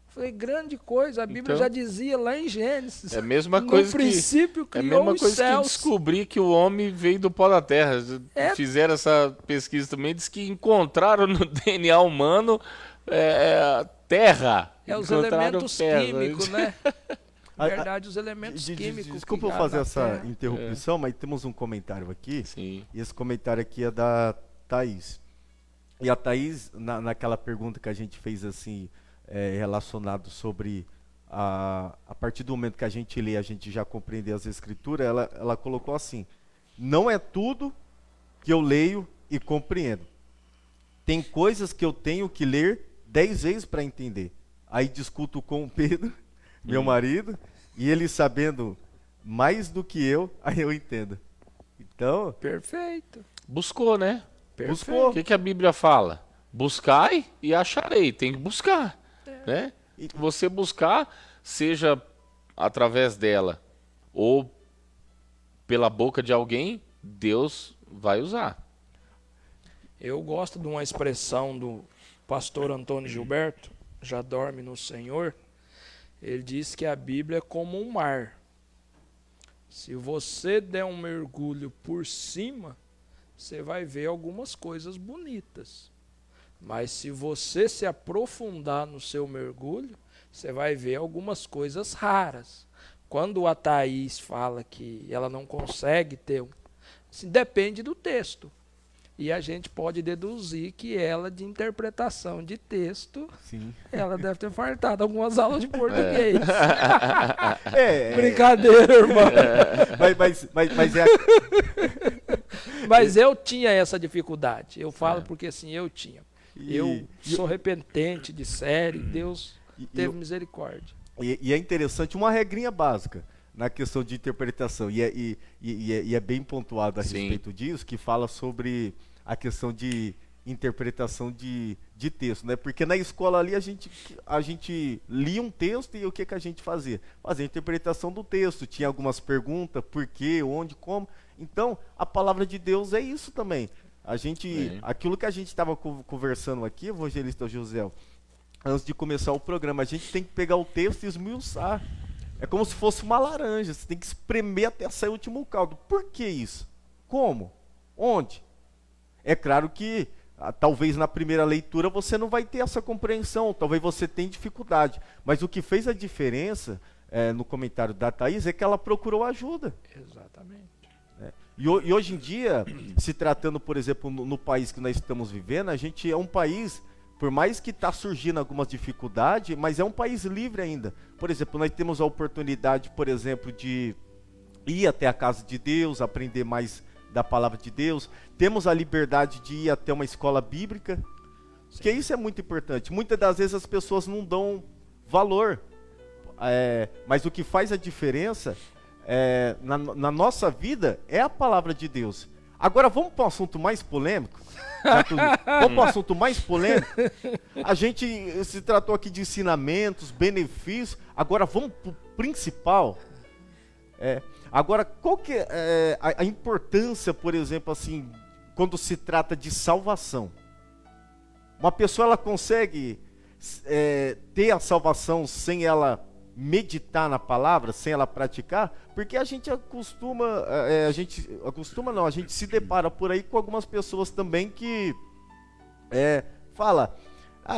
Falei, grande coisa, a Bíblia Então, já dizia lá em Gênesis. É a mesma coisa no princípio é a criou mesma os coisa que céus. descobrir que o homem veio do pó da terra. Fizeram essa pesquisa também, diz que encontraram no DNA humano terra. É os Encontraram elementos terra. químicos, né? Na verdade, os elementos químicos. Desculpa eu que há fazer na essa terra. interrupção, mas temos um comentário aqui. Sim. E esse comentário aqui é da Thaís. E a Thaís, naquela pergunta que a gente fez assim, relacionado sobre a partir do momento que a gente lê, a gente já compreender as escrituras, ela colocou assim: não é tudo que eu leio e compreendo. Tem coisas que eu tenho que ler 10 vezes para entender. Aí discuto com o Pedro, meu marido, e ele sabendo mais do que eu, aí eu entendo. Então, Perfeito. Buscou, né? Perfeito. buscou. O que a Bíblia fala? buscai e acharei. Tem que buscar, né? E você buscar, seja através dela ou pela boca de alguém, Deus vai usar. Eu gosto de uma expressão do pastor Antônio Gilberto, já dorme no Senhor. Ele diz que a Bíblia é como um mar. Se você der um mergulho por cima, você vai ver algumas coisas bonitas. Mas se você se aprofundar no seu mergulho, você vai ver algumas coisas raras. Quando a Thaís fala que ela não consegue ter, assim, depende do texto. E a gente pode deduzir que ela, de interpretação de texto, Sim. ela deve ter fartado algumas aulas de português. Brincadeira, irmão. Mas é... Mas eu tinha essa dificuldade. Eu falo porque assim, eu tinha. Eu sou repentente de série, Deus teve misericórdia. E é interessante, uma regrinha básica na questão de interpretação, e é bem pontuado a respeito disso, que fala sobre a questão de interpretação de texto, né? Porque na escola ali a gente lia um texto e o que a gente fazia? Fazia a interpretação do texto, tinha algumas perguntas, por quê, onde, como. Então, a palavra de Deus é isso também. Aquilo que a gente estava conversando aqui, evangelista José, antes de começar o programa, a gente tem que pegar o texto e esmiuçar. É como se fosse uma laranja, você tem que espremer até sair o último caldo. Por que isso? Como? Onde? É claro que, talvez na primeira leitura você não vai ter essa compreensão, talvez você tenha dificuldade. Mas o que fez a diferença, no comentário da Thaís, é que ela procurou ajuda. Exatamente. E hoje em dia, se tratando, por exemplo, no país que nós estamos vivendo, a gente é um país, por mais que está surgindo algumas dificuldades, mas é um país livre ainda. Por exemplo, nós temos a oportunidade, por exemplo, de ir até a casa de Deus, aprender mais da palavra de Deus. Temos a liberdade de ir até uma escola bíblica, porque isso é muito importante. Muitas das vezes as pessoas não dão valor, mas o que faz a diferença na nossa vida é a palavra de Deus. Agora vamos para um assunto mais polêmico? Vamos para um assunto mais polêmico? A gente se tratou aqui de ensinamentos, benefícios. Agora vamos para o principal. Agora, qual que é a importância, por exemplo, assim, quando se trata de salvação? Uma pessoa ela consegue ter a salvação sem ela meditar na palavra, sem ela praticar? Porque a gente a gente se depara por aí com algumas pessoas também que fala,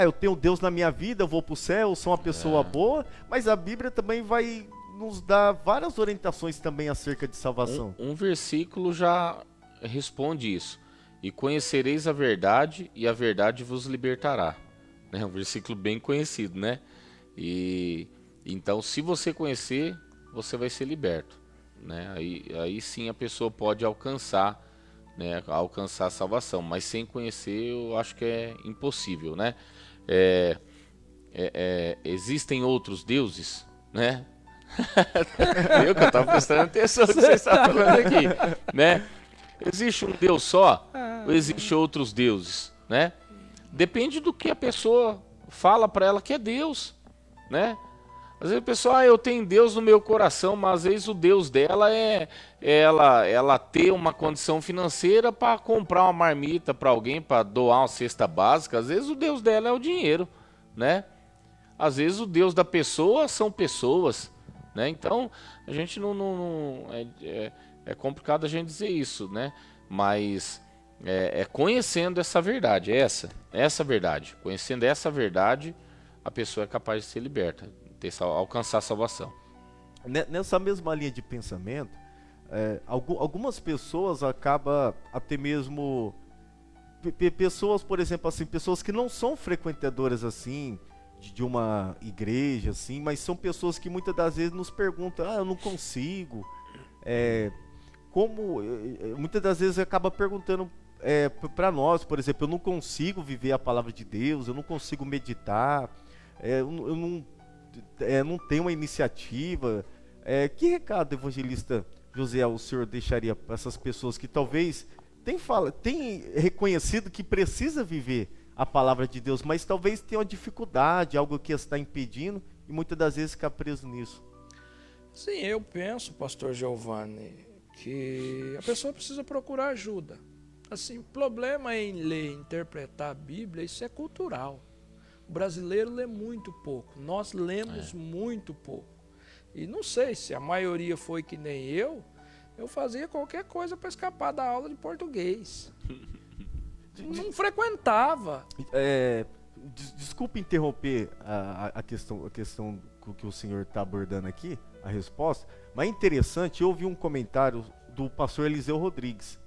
eu tenho Deus na minha vida, eu vou para o céu, eu sou uma pessoa boa, mas a Bíblia também vai nos dar várias orientações também acerca de salvação. Um versículo já responde isso. E conhecereis a verdade, e a verdade vos libertará. É um versículo bem conhecido, né? E então, se você conhecer, você vai ser liberto, né? Aí sim a pessoa pode alcançar a salvação. Mas sem conhecer, eu acho que é impossível, né? Existem outros deuses, né? Eu que eu estava prestando atenção no que você está falando aqui, né? Existe um Deus só ou existe outros deuses, né? Depende do que a pessoa fala para ela que é Deus, né? Às vezes a pessoa, eu tenho Deus no meu coração, mas às vezes o Deus dela é ela ter uma condição financeira para comprar uma marmita para alguém, para doar uma cesta básica. Às vezes o Deus dela é o dinheiro, né? Às vezes o Deus da pessoa são pessoas, né? Então a gente é complicado a gente dizer isso, né? Mas conhecendo essa verdade, essa verdade, conhecendo essa verdade, a pessoa é capaz de ser liberta, alcançar a salvação. Nessa mesma linha de pensamento, algumas pessoas acabam até mesmo pessoas, por exemplo, assim, pessoas que não são frequentadoras assim de uma igreja assim, mas são pessoas que muitas das vezes nos perguntam, eu não consigo, muitas das vezes acaba perguntando para nós, por exemplo, eu não consigo viver a palavra de Deus, eu não consigo meditar, eu não tenho uma iniciativa. Que recado, evangelista José, o senhor deixaria para essas pessoas que talvez tem reconhecido que precisa viver a palavra de Deus, mas talvez tenha uma dificuldade, algo que está impedindo, e muitas das vezes fica preso nisso. Sim, eu penso, pastor Giovanni, que a pessoa precisa procurar ajuda. Assim, o problema em ler e interpretar a Bíblia, isso é cultural. O brasileiro lê muito pouco, nós lemos muito pouco. E não sei se a maioria foi que nem eu fazia qualquer coisa para escapar da aula de português. Não frequentava. Desculpe interromper a questão que o senhor está abordando aqui, a resposta, mas é interessante, eu ouvi um comentário do pastor Eliseu Rodrigues,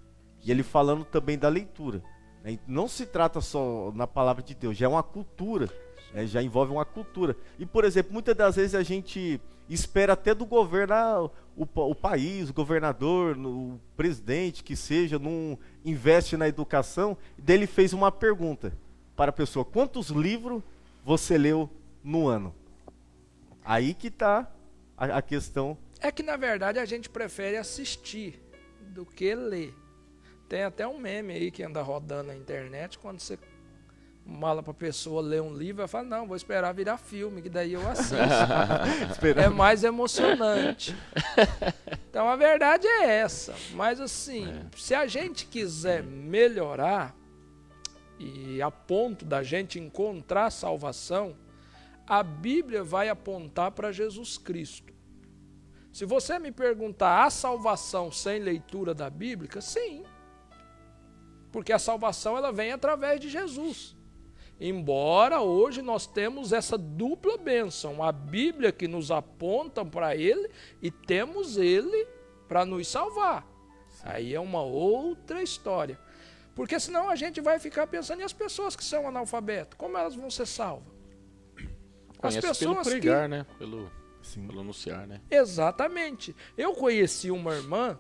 e ele falando também da leitura. Né? Não se trata só na palavra de Deus, já é uma cultura, né? Já envolve uma cultura. E, por exemplo, muitas das vezes a gente espera até do governo, o país, o governador, o presidente, que seja, não investe na educação. Daí ele fez uma pergunta para a pessoa: quantos livros você leu no ano? Aí que está a questão. É que, na verdade, a gente prefere assistir do que ler. Tem até um meme aí que anda rodando na internet, quando você mala pra pessoa ler um livro, ela fala: não, vou esperar virar filme, que daí eu assisto. É mais emocionante. Então a verdade é essa. Mas assim, se a gente quiser melhorar, e a ponto da gente encontrar salvação, a Bíblia vai apontar para Jesus Cristo. Se você me perguntar, há salvação sem leitura da Bíblia? Sim. Porque a salvação ela vem através de Jesus. Embora hoje nós temos essa dupla bênção, a Bíblia que nos aponta para Ele e temos Ele para nos salvar. Aí é uma outra história. Porque senão a gente vai ficar pensando, e as pessoas que são analfabetas, como elas vão ser salvas? As pessoas pelo pregar, né? Pelo anunciar, né? Exatamente. Eu conheci uma irmã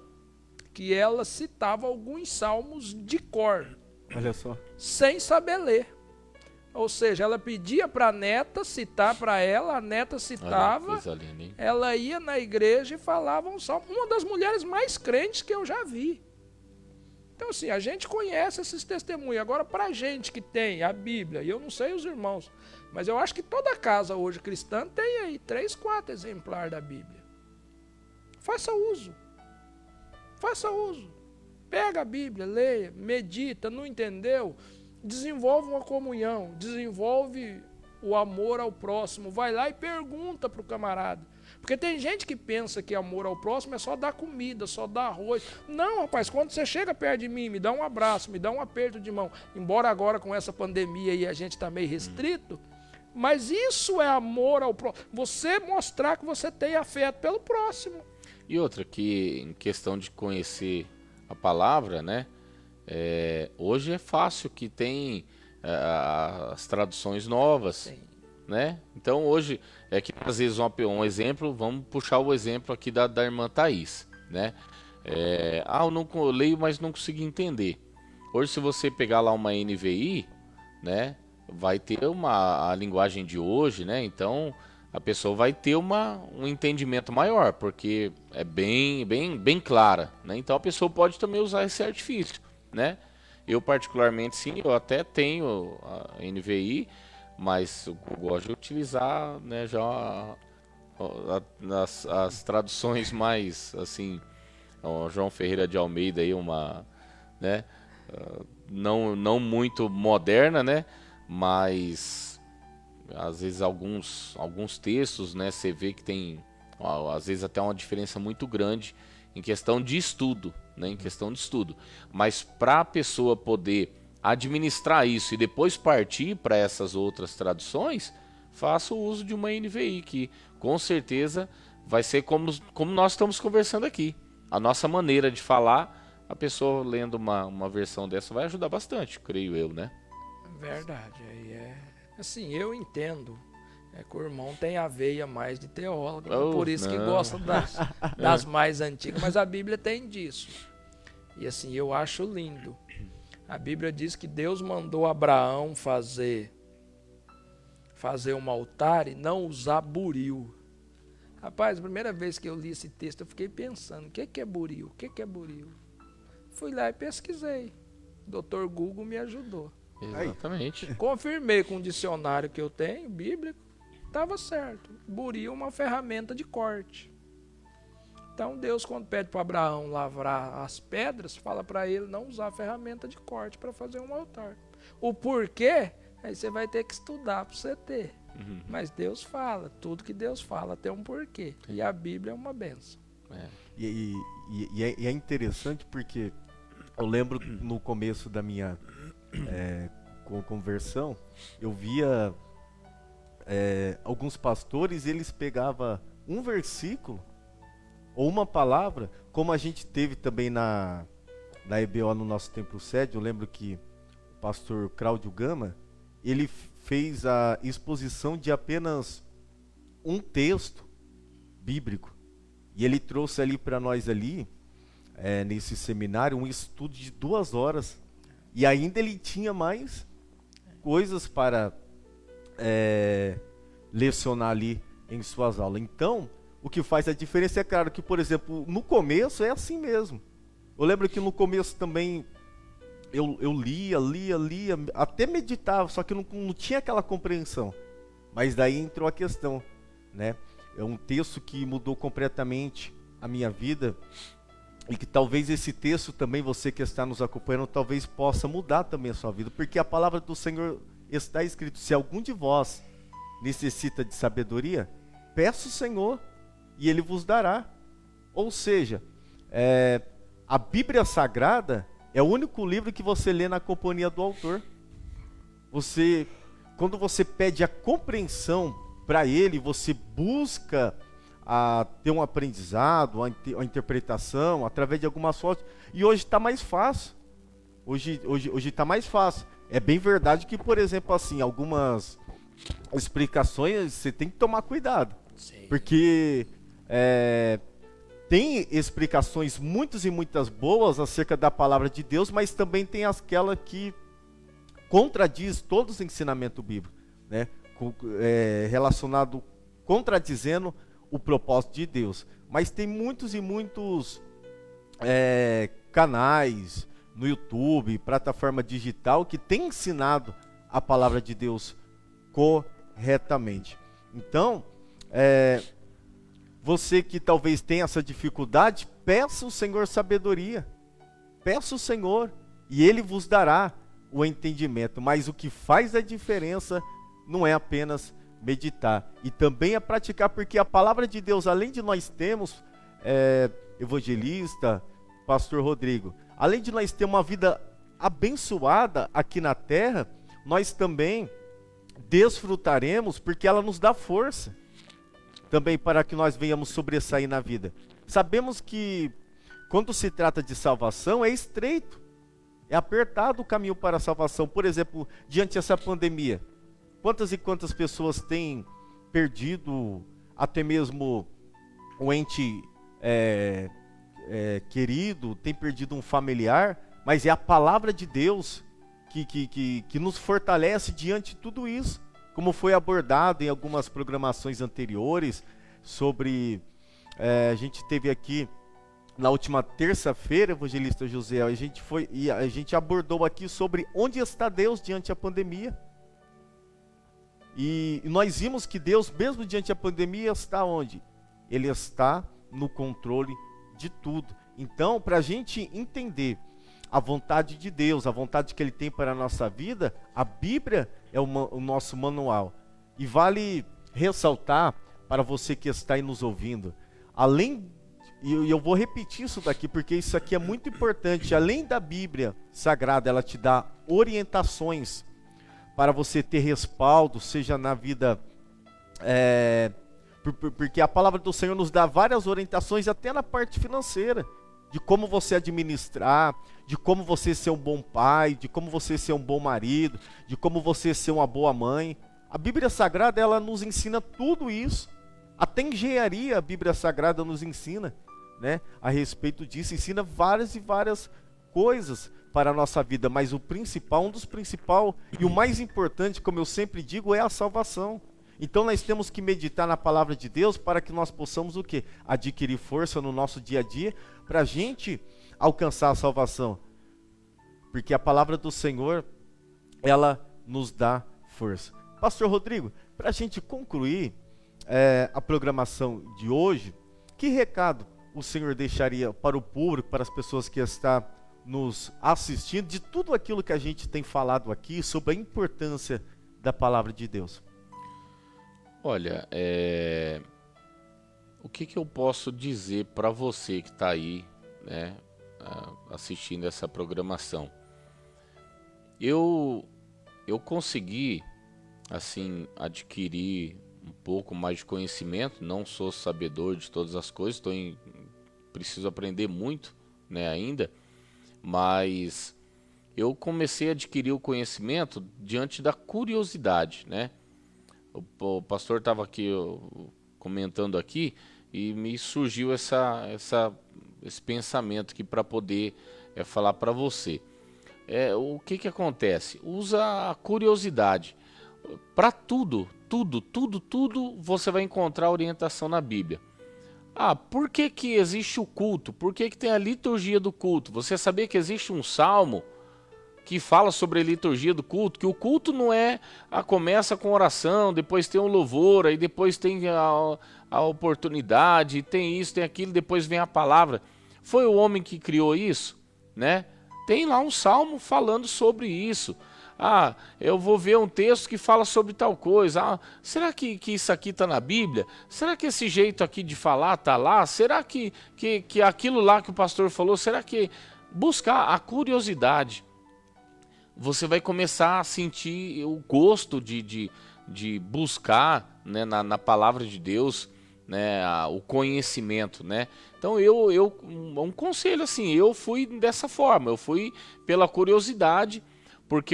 que ela citava alguns salmos de cor. Olha só. Sem saber ler. Ou seja, ela pedia para a neta citar para ela, a neta citava, ela ia na igreja e falava um salmo. Uma das mulheres mais crentes que eu já vi. Então assim, a gente conhece esses testemunhos. Agora, para a gente que tem a Bíblia, e eu não sei os irmãos, mas eu acho que toda casa hoje cristã tem aí 3, 4 exemplares da Bíblia. Faça uso. Faça uso. Pega a Bíblia, leia, medita, não entendeu? Desenvolve uma comunhão, desenvolve o amor ao próximo. Vai lá e pergunta para o camarada. Porque tem gente que pensa que amor ao próximo é só dar comida, só dar arroz. Não, rapaz, quando você chega perto de mim, me dá um abraço, me dá um aperto de mão. Embora agora com essa pandemia aí a gente está meio restrito, mas isso é amor ao próximo. Você mostrar que você tem afeto pelo próximo. E outra, que em questão de conhecer a palavra, né? Hoje é fácil que tem as traduções novas. Sim. Né? Então hoje é que às vezes um exemplo, vamos puxar o exemplo aqui da irmã Thaís, né? Eu leio, mas não consigo entender. Hoje, se você pegar lá uma NVI, né, vai ter a linguagem de hoje, né? Então a pessoa vai ter um entendimento maior, porque é bem clara, né? Então a pessoa pode também usar esse artifício, né? Eu particularmente sim, eu até tenho a NVI, mas eu gosto de utilizar, né, já as traduções mais assim, o João Ferreira de Almeida aí, né, não muito moderna, né, mas às vezes alguns textos, né, você vê que tem às vezes até uma diferença muito grande em questão de estudo, né, mas para a pessoa poder administrar isso e depois partir para essas outras traduções, faça o uso de uma NVI, que com certeza vai ser como nós estamos conversando aqui. A nossa maneira de falar, a pessoa lendo uma versão dessa vai ajudar bastante, creio eu, né? Verdade. Assim, eu entendo. Que o irmão tem a veia mais de teólogo, por isso que gosta das mais antigas, mas a Bíblia tem disso. E assim, eu acho lindo. A Bíblia diz que Deus mandou Abraão fazer um altar e não usar buril. Rapaz, a primeira vez que eu li esse texto, eu fiquei pensando, o que é buril? Fui lá e pesquisei. O Dr. Google me ajudou. Exatamente. Confirmei com o dicionário que eu tenho, bíblico, estava certo. Buri é uma ferramenta de corte. Então Deus, quando pede para Abraão lavrar as pedras, fala para ele não usar a ferramenta de corte para fazer um altar. O porquê, aí você vai ter que estudar para você ter. Mas Deus fala, tudo que Deus fala tem um porquê. E a Bíblia é uma benção. E é interessante porque eu lembro no começo da minha conversão, eu via alguns pastores, eles pegavam um versículo ou uma palavra, como a gente teve também na EBO no nosso templo sede. Eu lembro que o pastor Cláudio Gama, ele fez a exposição de apenas um texto bíblico. E ele trouxe ali para nós ali, nesse seminário, um estudo de 2 horas. E ainda ele tinha mais coisas para lecionar ali em suas aulas. Então, o que faz a diferença é claro que, por exemplo, no começo é assim mesmo. Eu lembro que no começo também eu lia, até meditava, só que eu não tinha aquela compreensão. Mas daí entrou a questão, né? É um texto que mudou completamente a minha vida, e que talvez esse texto também, você que está nos acompanhando, talvez possa mudar também a sua vida, porque a palavra do Senhor está escrito: se algum de vós necessita de sabedoria, peça o Senhor e Ele vos dará. Ou seja, a Bíblia Sagrada é o único livro que você lê na companhia do autor. Quando você pede a compreensão para ele, você busca ter um aprendizado, a interpretação, através de algumas fotos. E hoje está mais fácil. Hoje está mais fácil. É bem verdade que, por exemplo, assim, algumas explicações você tem que tomar cuidado. Sim. Porque tem explicações muitas e muitas boas acerca da palavra de Deus, mas também tem aquela que contradiz todos os ensinamentos bíblicos, né? Relacionado, contradizendo o propósito de Deus. Mas tem muitos e muitos canais no YouTube, plataforma digital, que tem ensinado a palavra de Deus corretamente. Então, você que talvez tenha essa dificuldade, peça ao Senhor sabedoria. Peça ao Senhor e Ele vos dará o entendimento. Mas o que faz a diferença não é apenas meditar, e também é praticar, porque a palavra de Deus, além de nós termos evangelista, pastor Rodrigo, além de nós ter uma vida abençoada aqui na terra, nós também desfrutaremos, porque ela nos dá força também para que nós venhamos sobressair na vida. Sabemos que quando se trata de salvação é estreito, é apertado o caminho para a salvação. Por exemplo, diante dessa pandemia, quantas e quantas pessoas têm perdido até mesmo um ente querido, tem perdido um familiar, mas é a palavra de Deus que nos fortalece diante de tudo isso, como foi abordado em algumas programações anteriores sobre, a gente teve aqui na última terça-feira, evangelista José, a gente abordou aqui sobre onde está Deus diante da pandemia. E nós vimos que Deus, mesmo diante da pandemia, está onde? Ele está no controle de tudo. Então, para a gente entender a vontade de Deus, a vontade que Ele tem para a nossa vida, a Bíblia é o nosso manual. E vale ressaltar para você que está aí nos ouvindo, e eu vou repetir isso daqui, porque isso aqui é muito importante. Além da Bíblia Sagrada, ela te dá orientações para você ter respaldo, seja na vida, porque a palavra do Senhor nos dá várias orientações, até na parte financeira, de como você administrar, de como você ser um bom pai, de como você ser um bom marido, de como você ser uma boa mãe. A Bíblia Sagrada, ela nos ensina tudo isso. Até engenharia a Bíblia Sagrada nos ensina, né, a respeito disso, ensina várias e várias coisas para a nossa vida, mas o principal, um dos principais e o mais importante, como eu sempre digo, é a salvação. Então nós temos que meditar na palavra de Deus para que nós possamos o quê? Adquirir força no nosso dia a dia para a gente alcançar a salvação. Porque a palavra do Senhor, ela nos dá força. Pastor Rodrigo, para a gente concluir a programação de hoje, que recado o senhor deixaria para o público, para as pessoas que estão nos assistindo, de tudo aquilo que a gente tem falado aqui sobre a importância da palavra de Deus? Olha, o que eu posso dizer para você que está aí, né, assistindo essa programação? Eu consegui, assim, adquirir um pouco mais de conhecimento. Não sou sabedor de todas as coisas, preciso aprender muito, né, ainda, mas eu comecei a adquirir o conhecimento diante da curiosidade, né? O pastor estava aqui comentando aqui e me surgiu esse pensamento aqui para poder falar para você. O que acontece? Usa a curiosidade. Para tudo você vai encontrar orientação na Bíblia. Por que existe o culto? Por que tem a liturgia do culto? Você sabia que existe um salmo que fala sobre a liturgia do culto? Que o culto não começa com oração, depois tem um louvor, aí depois tem a oportunidade, tem isso, tem aquilo, depois vem a palavra. Foi o homem que criou isso, né? Tem lá um salmo falando sobre isso. Eu vou ver um texto que fala sobre tal coisa. Será que isso aqui está na Bíblia? Será que esse jeito aqui de falar está lá? Será que aquilo lá que o pastor falou, será que... Buscar a curiosidade. Você vai começar a sentir o gosto de buscar, né, na palavra de Deus, né, o conhecimento, né? Então um conselho assim, eu fui dessa forma, eu fui pela curiosidade, porque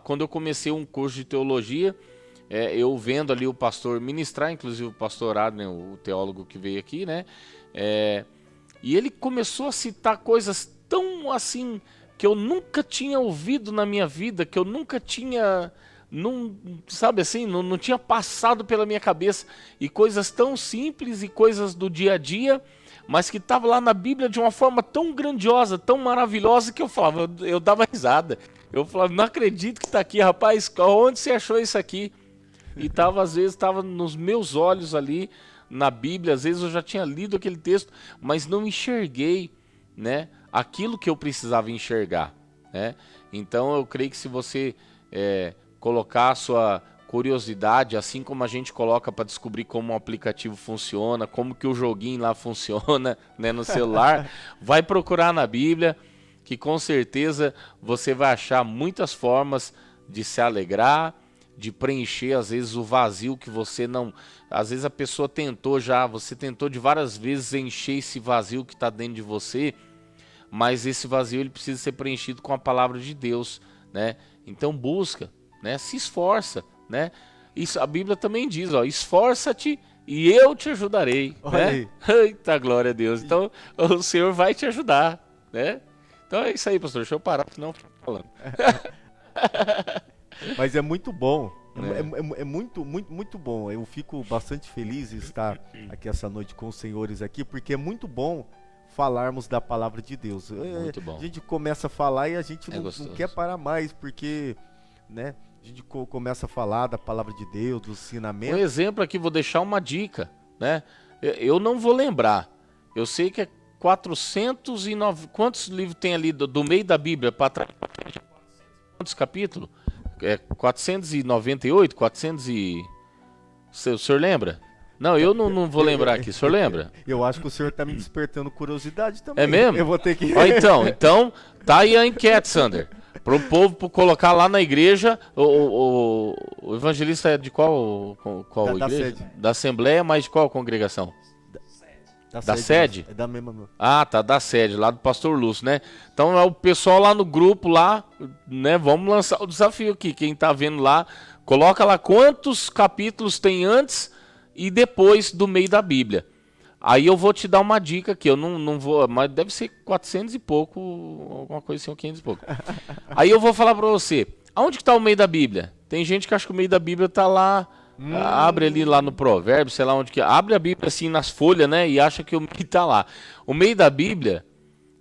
quando eu comecei um curso de teologia, eu vendo ali o pastor ministrar, inclusive o pastor Adner, o teólogo que veio aqui, né? E ele começou a citar coisas tão assim que eu nunca tinha ouvido na minha vida, que eu nunca tinha, sabe assim, não tinha passado pela minha cabeça, e coisas tão simples e coisas do dia a dia, mas que estava lá na Bíblia de uma forma tão grandiosa, tão maravilhosa, que eu dava risada. Eu falava, não acredito que está aqui, rapaz, onde você achou isso aqui? E às vezes estava nos meus olhos ali na Bíblia, às vezes eu já tinha lido aquele texto, mas não enxerguei, né, aquilo que eu precisava enxergar, né? Então eu creio que se você colocar a sua curiosidade, assim como a gente coloca para descobrir como um aplicativo funciona, como que o joguinho lá funciona, né, no celular, vai procurar na Bíblia, que com certeza você vai achar muitas formas de se alegrar, de preencher às vezes o vazio que você não... Às vezes a pessoa você tentou de várias vezes encher esse vazio que está dentro de você, mas esse vazio ele precisa ser preenchido com a palavra de Deus, né? Então busca, né? Se esforça, né? Isso, a Bíblia também diz, esforça-te e eu te ajudarei, né? Eita, glória a Deus. Então o Senhor vai te ajudar, né? Então é isso aí, pastor. Deixa eu parar, senão eu fico falando. Mas é muito bom. É muito bom. Eu fico bastante feliz de estar aqui essa noite com os senhores aqui, porque é muito bom falarmos da palavra de Deus. Muito bom. A gente começa a falar e a gente não quer parar mais, porque, né, a gente começa a falar da palavra de Deus, do ensinamento. Um exemplo aqui, vou deixar uma dica, né? Eu não vou lembrar. Eu sei que é 409... Quantos livros tem ali do meio da Bíblia para trás? Quantos capítulos? 498? 400 e... O senhor lembra? Não, eu não vou lembrar aqui. O senhor lembra? Eu acho que o senhor está me despertando curiosidade também. É mesmo? Eu vou ter que... Então, tá aí a enquete, Sander. Para o povo colocar lá na igreja, o evangelista é de qual igreja? Sede. Da Assembleia, mas de qual congregação? Da sede? É da mesma. Tá, da sede, lá do pastor Lúcio, né? Então é o pessoal lá no grupo lá, né? Vamos lançar o desafio aqui. Quem tá vendo lá, coloca lá quantos capítulos tem antes e depois do meio da Bíblia. Aí eu vou te dar uma dica aqui, eu não vou, mas deve ser 400 e pouco, alguma coisa assim, ou 500 e pouco. Aí eu vou falar pra você, aonde que tá o meio da Bíblia? Tem gente que acha que o meio da Bíblia tá lá, abre ali lá no Provérbio, sei lá onde que é, abre a Bíblia assim nas folhas, né, e acha que o meio tá lá. O meio da Bíblia,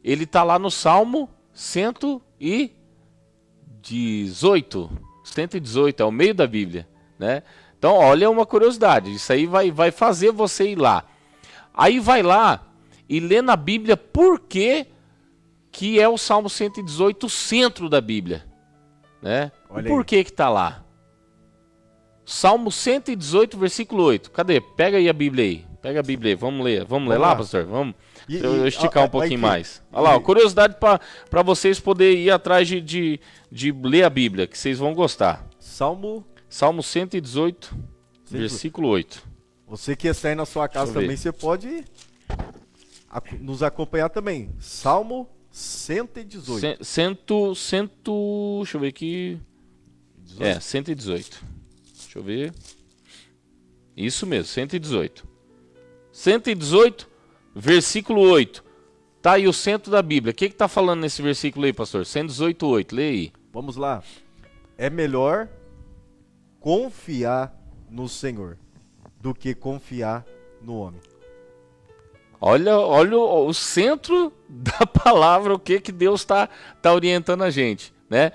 ele tá lá no Salmo 118. 118, é o meio da Bíblia, né? Então, olha uma curiosidade, isso aí vai fazer você ir lá. Aí vai lá e lê na Bíblia por que é o Salmo 118 o centro da Bíblia, né? Olha E por aí. que tá lá? Salmo 118, versículo 8. Cadê? Pega aí a Bíblia aí. Pega a Bíblia aí. Vamos ler lá, lá. pastor? Vamos E- eu e- esticar um ó, pouquinho aqui. mais. Olha lá, ó, curiosidade para vocês poderem ir atrás de ler a Bíblia, que vocês vão gostar. Salmo, Salmo 118, versículo 8. você que está aí na sua casa Deixa eu ver. também, você pode nos acompanhar também. Salmo 118. Deixa eu ver aqui. 118. Deixa eu ver. Isso mesmo, 118. 118, versículo 8. Tá aí o centro da Bíblia. O que tá falando nesse versículo aí, pastor? 118, 8. Lê aí. Vamos lá. É melhor confiar no Senhor do que confiar no homem. Olha o centro da palavra, o que Deus tá orientando a gente, né?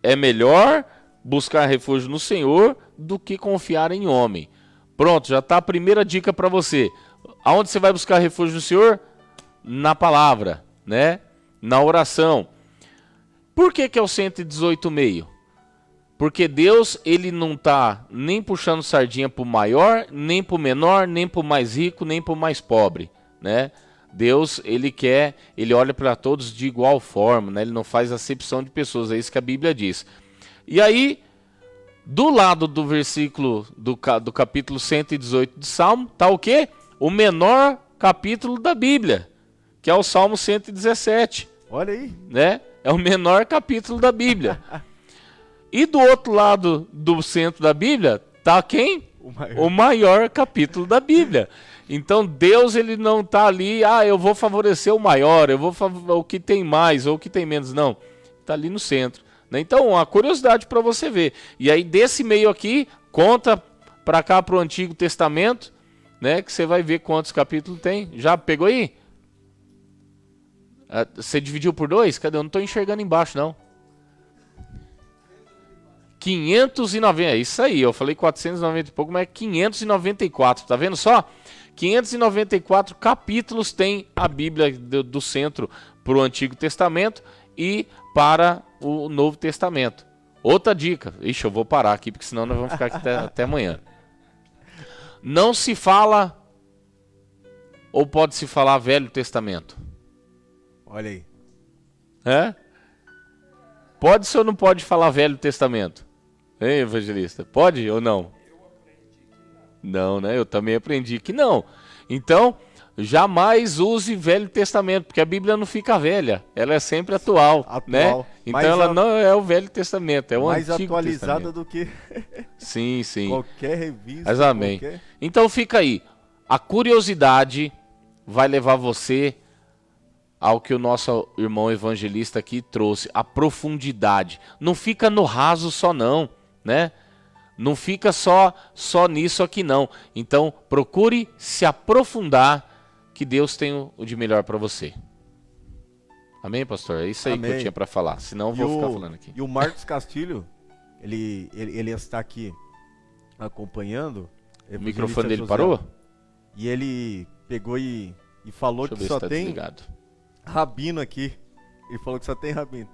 É melhor buscar refúgio no Senhor do que confiar em homem. Pronto, já tá a primeira dica para você. Aonde você vai buscar refúgio no Senhor? Na palavra, né? Na oração. Por que é o 118,5? Porque Deus, ele não tá nem puxando sardinha pro maior, nem pro menor, nem pro mais rico, nem pro mais pobre, né? Deus, ele olha para todos de igual forma, né? Ele não faz acepção de pessoas, é isso que a Bíblia diz. E aí, do lado do versículo do capítulo 118 de Salmo, tá o quê? O menor capítulo da Bíblia, que é o Salmo 117, Olha aí. né? É o menor capítulo da Bíblia. E do outro lado do centro da Bíblia, tá quem? O maior capítulo da Bíblia. Então Deus, ele não tá ali, eu vou favorecer o maior, eu vou o que tem mais ou o que tem menos, não. Tá ali no centro, né? Então, uma curiosidade para você ver. E aí desse meio aqui, conta para cá pro Antigo Testamento, né, que você vai ver quantos capítulos tem. Já pegou aí? Você dividiu por 2? Cadê? Eu não tô enxergando embaixo, não. 590, é isso aí, eu falei 490 e pouco, mas é 594, tá vendo só? 594 capítulos tem a Bíblia do centro para o Antigo Testamento e para o Novo Testamento. Outra dica, eu vou parar aqui, porque senão nós vamos ficar aqui até amanhã. Não se fala, ou pode se falar Velho Testamento? Olha aí. Pode ou não pode falar Velho Testamento? Hein, evangelista? Pode ou não? Não, né? Eu também aprendi que não. Então, jamais use Velho Testamento, porque a Bíblia não fica velha. Ela é sempre atual, né? Então ela não é o Velho Testamento, é o mais Antigo atualizada Testamento. do que Sim. qualquer revista. Mas amém. Então fica aí. A curiosidade vai levar você ao que o nosso irmão evangelista aqui trouxe, a profundidade. Não fica no raso só não, né? Não fica só nisso aqui não. Então procure se aprofundar, que Deus tem o de melhor para você. Amém, pastor? É isso aí que eu tinha para falar. Senão eu vou ficar falando aqui. E o Marcos Castilho, ele está aqui acompanhando. O microfone dele parou? E ele pegou e falou que só tem desligado. rabino aqui. Ele falou que só tem rabino.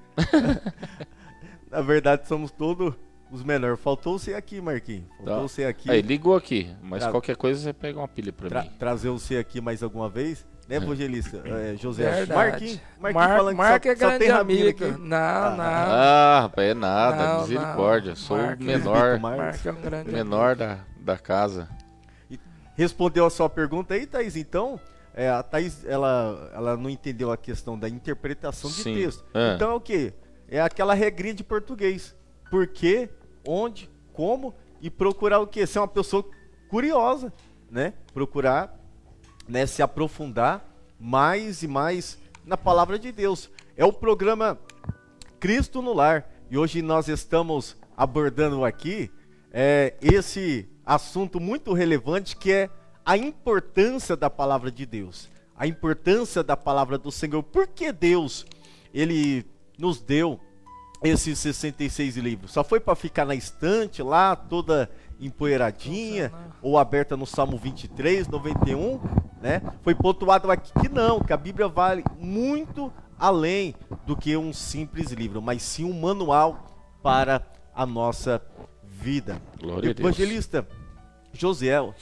Na verdade, somos todos os menores. Faltou você aqui, Marquinhos. Faltou você aqui. Aí, ligou aqui. Mas qualquer coisa você pega uma pilha para mim. Trazer você aqui mais alguma vez. Né, evangelista? José. Verdade. Marquinhos falando Marco que só tem rabino aqui. Não. Rapaz, é nada. Misericórdia. Sou o menor. Marco é um grande menor da casa. Respondeu a sua pergunta aí, Thaís? Então, a Thaís, ela não entendeu a questão da interpretação de texto. Então é o quê? É aquela regrinha de português. Por quê, onde, como e procurar o quê? Ser uma pessoa curiosa, né? Procurar, né, se aprofundar mais e mais na palavra de Deus. É o programa Cristo no Lar. E hoje nós estamos abordando aqui esse assunto muito relevante, que é a importância da palavra de Deus, a importância da palavra do Senhor. Por que Deus, ele nos deu esses 66 livros? Só foi para ficar na estante lá, toda empoeiradinha, ou aberta no Salmo 23, 91, né? Foi pontuado aqui que não, que a Bíblia vale muito além do que um simples livro, mas sim um manual para a nossa vida. Glória a Deus. Evangelista Josiel,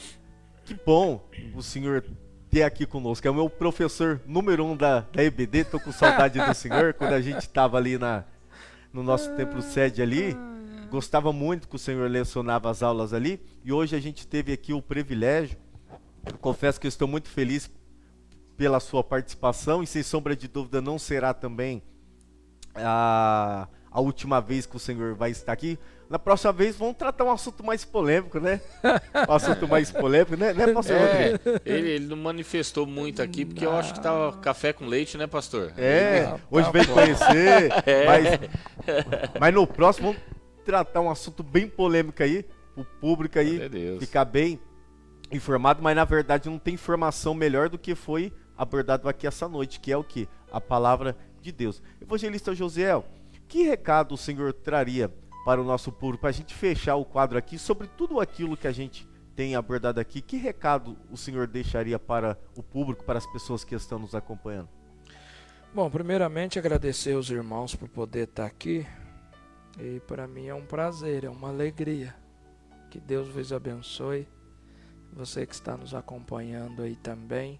que bom o senhor ter aqui conosco. É o meu professor número 1 da EBD. Tô com saudade do senhor. Quando a gente estava ali no nosso templo sede ali, gostava muito que o senhor lecionava as aulas ali. E hoje a gente teve aqui o privilégio. Confesso que eu estou muito feliz pela sua participação e sem sombra de dúvida não será também a última vez que o senhor vai estar aqui. Na próxima vez vamos tratar um assunto mais polêmico, né? Um assunto mais polêmico, né, pastor Rodrigo? Ele não manifestou muito aqui, porque eu acho que tava café com leite, né, pastor? Hoje veio conhecer, mas no próximo vamos tratar um assunto bem polêmico aí, o público aí ficar bem informado, mas na verdade não tem informação melhor do que foi abordado aqui essa noite, que é o que? A palavra de Deus. Evangelista Josiel, que recado o senhor traria para o nosso público, para a gente fechar o quadro aqui, sobre tudo aquilo que a gente tem abordado aqui? Que recado o senhor deixaria para o público, para as pessoas que estão nos acompanhando? Bom, primeiramente agradecer aos irmãos por poder estar aqui, e para mim é um prazer, é uma alegria. Que Deus vos abençoe, você que está nos acompanhando aí também.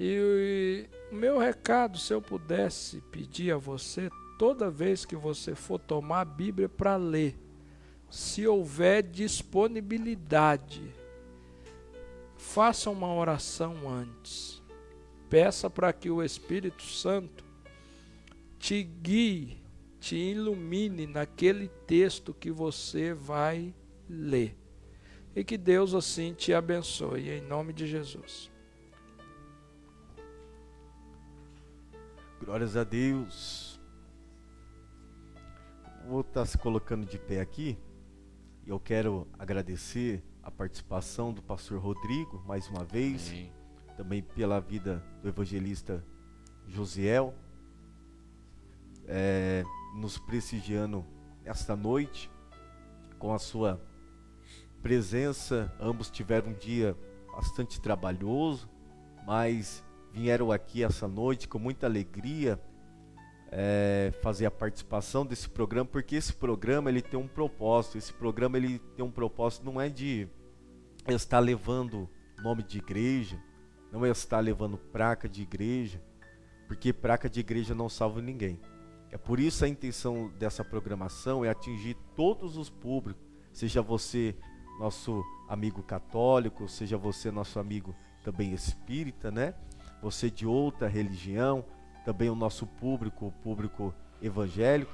E o meu recado, se eu pudesse pedir a você, toda vez que você for tomar a Bíblia para ler, se houver disponibilidade, faça uma oração antes. Peça para que o Espírito Santo te guie, te ilumine naquele texto que você vai ler. E que Deus assim te abençoe, em nome de Jesus. Glórias a Deus. Vou estar se colocando de pé aqui. E eu quero agradecer a participação do pastor Rodrigo, mais uma vez. Amém. Também pela vida do evangelista Josiel, nos prestigiando esta noite com a sua presença. Ambos tiveram um dia bastante trabalhoso, mas vieram aqui essa noite com muita alegria fazer a participação desse programa, porque esse programa ele tem um propósito. Esse programa ele tem um propósito, não é de estar levando nome de igreja, não é estar levando placa de igreja, porque placa de igreja não salva ninguém. É por isso a intenção dessa programação é atingir todos os públicos, seja você nosso amigo católico, seja você nosso amigo também espírita, né? Você de outra religião, também o nosso público, o público evangélico.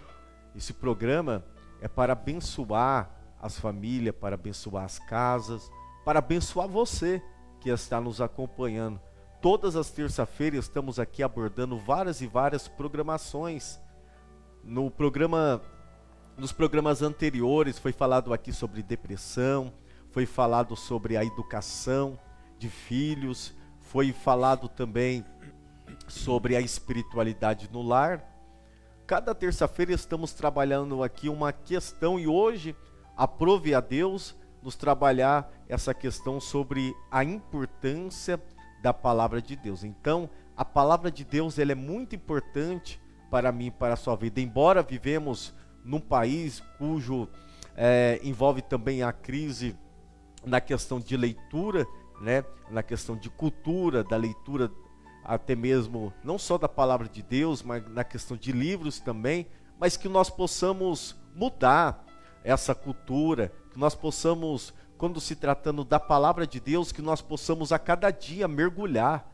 Esse programa é para abençoar as famílias, para abençoar as casas, para abençoar você que está nos acompanhando. Todas as terças-feiras estamos aqui abordando várias e várias programações. Nos programas anteriores foi falado aqui sobre depressão, foi falado sobre a educação de filhos, foi falado também sobre a espiritualidade no lar. Cada terça-feira estamos trabalhando aqui uma questão e hoje aprove a Deus nos trabalhar essa questão sobre a importância da palavra de Deus. Então, a palavra de Deus ela é muito importante para mim e para a sua vida. Embora vivemos num país cujo envolve também a crise na questão de leitura, né? Na questão de cultura, da leitura até mesmo, não só da palavra de Deus, mas na questão de livros também, mas que nós possamos mudar essa cultura, que nós possamos, quando se tratando da palavra de Deus, que nós possamos a cada dia mergulhar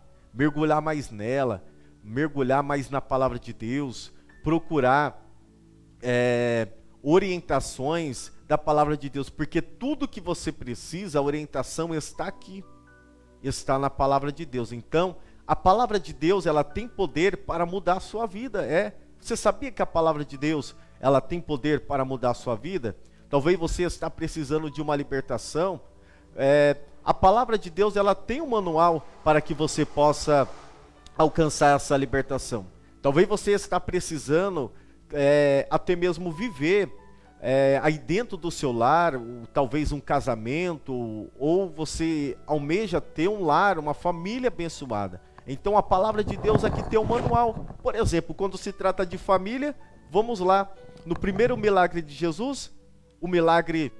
mais nela, mergulhar mais na palavra de Deus, procurar orientações da palavra de Deus, porque tudo que você precisa, a orientação está aqui, está na palavra de Deus. Então, a palavra de Deus, ela tem poder para mudar a sua vida. Você sabia que a palavra de Deus, ela tem poder para mudar a sua vida? Talvez você está precisando de uma libertação. A palavra de Deus, ela tem um manual para que você possa alcançar essa libertação. Talvez você está precisando até mesmo viver aí dentro do seu lar, talvez um casamento, ou você almeja ter um lar, uma família abençoada. Então a palavra de Deus aqui tem um manual. Por exemplo, quando se trata de família, vamos lá, no primeiro milagre de Jesus, o milagre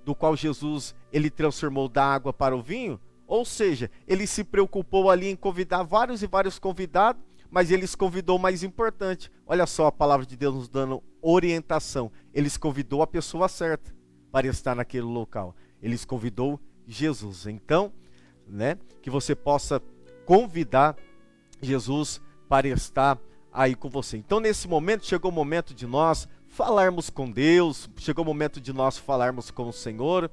do qual Jesus ele transformou da água para o vinho, ou seja, ele se preocupou ali em convidar vários e vários convidados, mas eles convidou o mais importante. Olha só a palavra de Deus nos dando orientação. Eles convidou a pessoa certa para estar naquele local. Eles convidou Jesus. Então, que você possa convidar Jesus para estar aí com você. Então, nesse momento, chegou o momento de nós falarmos com Deus, chegou o momento de nós falarmos com o Senhor,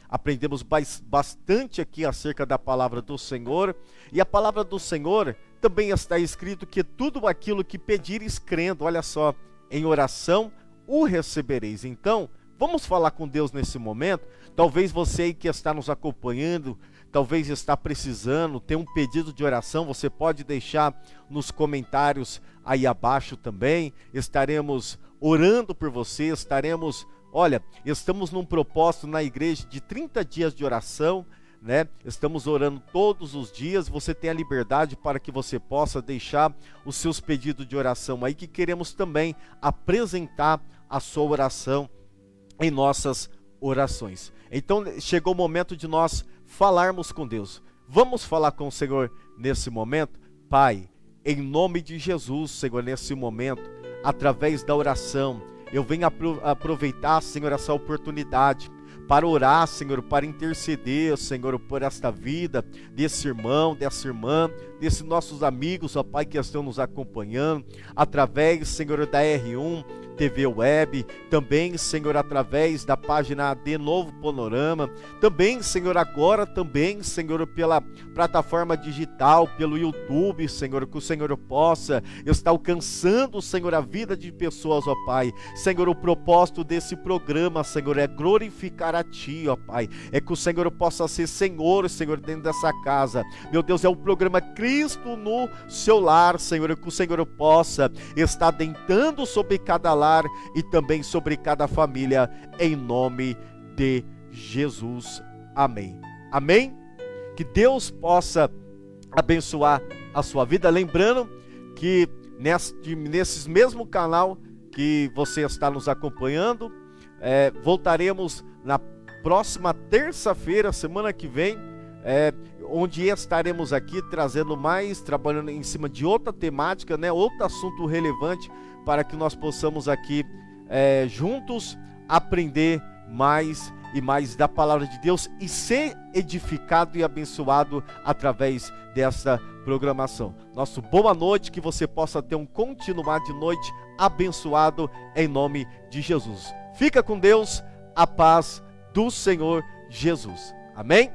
Aprendemos bastante aqui acerca da palavra do Senhor, e a palavra do Senhor também está escrito que tudo aquilo que pedires crendo, olha só, em oração o recebereis. Então, vamos falar com Deus nesse momento. Talvez você aí que está nos acompanhando, talvez está precisando, tem um pedido de oração, você pode deixar nos comentários aí abaixo também. Estaremos orando por você, estamos num propósito na igreja de 30 dias de oração, Estamos orando todos os dias. Você tem a liberdade para que você possa deixar os seus pedidos de oração aí, que queremos também apresentar a sua oração em nossas orações. Então chegou o momento de nós falarmos com Deus. Vamos falar com o Senhor nesse momento? Pai, em nome de Jesus, Senhor, nesse momento, através da oração, eu venho aproveitar, Senhor, essa oportunidade para orar, Senhor, para interceder, Senhor, por esta vida, desse irmão, dessa irmã, desses nossos amigos, ó Pai, que estão nos acompanhando, através, Senhor, da R1 TV Web, também, Senhor, através da página de Novo Panorama, também, Senhor, agora também, Senhor, pela plataforma digital, pelo YouTube, Senhor, que o Senhor possa estar alcançando, Senhor, a vida de pessoas, ó Pai. Senhor, o propósito desse programa, Senhor, é glorificar a Ti, ó Pai, é que o Senhor possa ser Senhor, Senhor, dentro dessa casa. Meu Deus, é o programa Cristo no seu lar, Senhor, que o Senhor possa estar deitando sobre cada lar e também sobre cada família, em nome de Jesus. Amém. Amém? Que Deus possa abençoar a sua vida. Lembrando que nesse mesmo canal que você está nos acompanhando, voltaremos na próxima terça-feira, semana que vem, onde estaremos aqui trabalhando em cima de outra temática, outro assunto relevante, para que nós possamos aqui juntos aprender mais e mais da palavra de Deus e ser edificado e abençoado através dessa programação. Nosso boa noite, que você possa ter um continuar de noite abençoado em nome de Jesus. Fica com Deus, a paz do Senhor Jesus. Amém?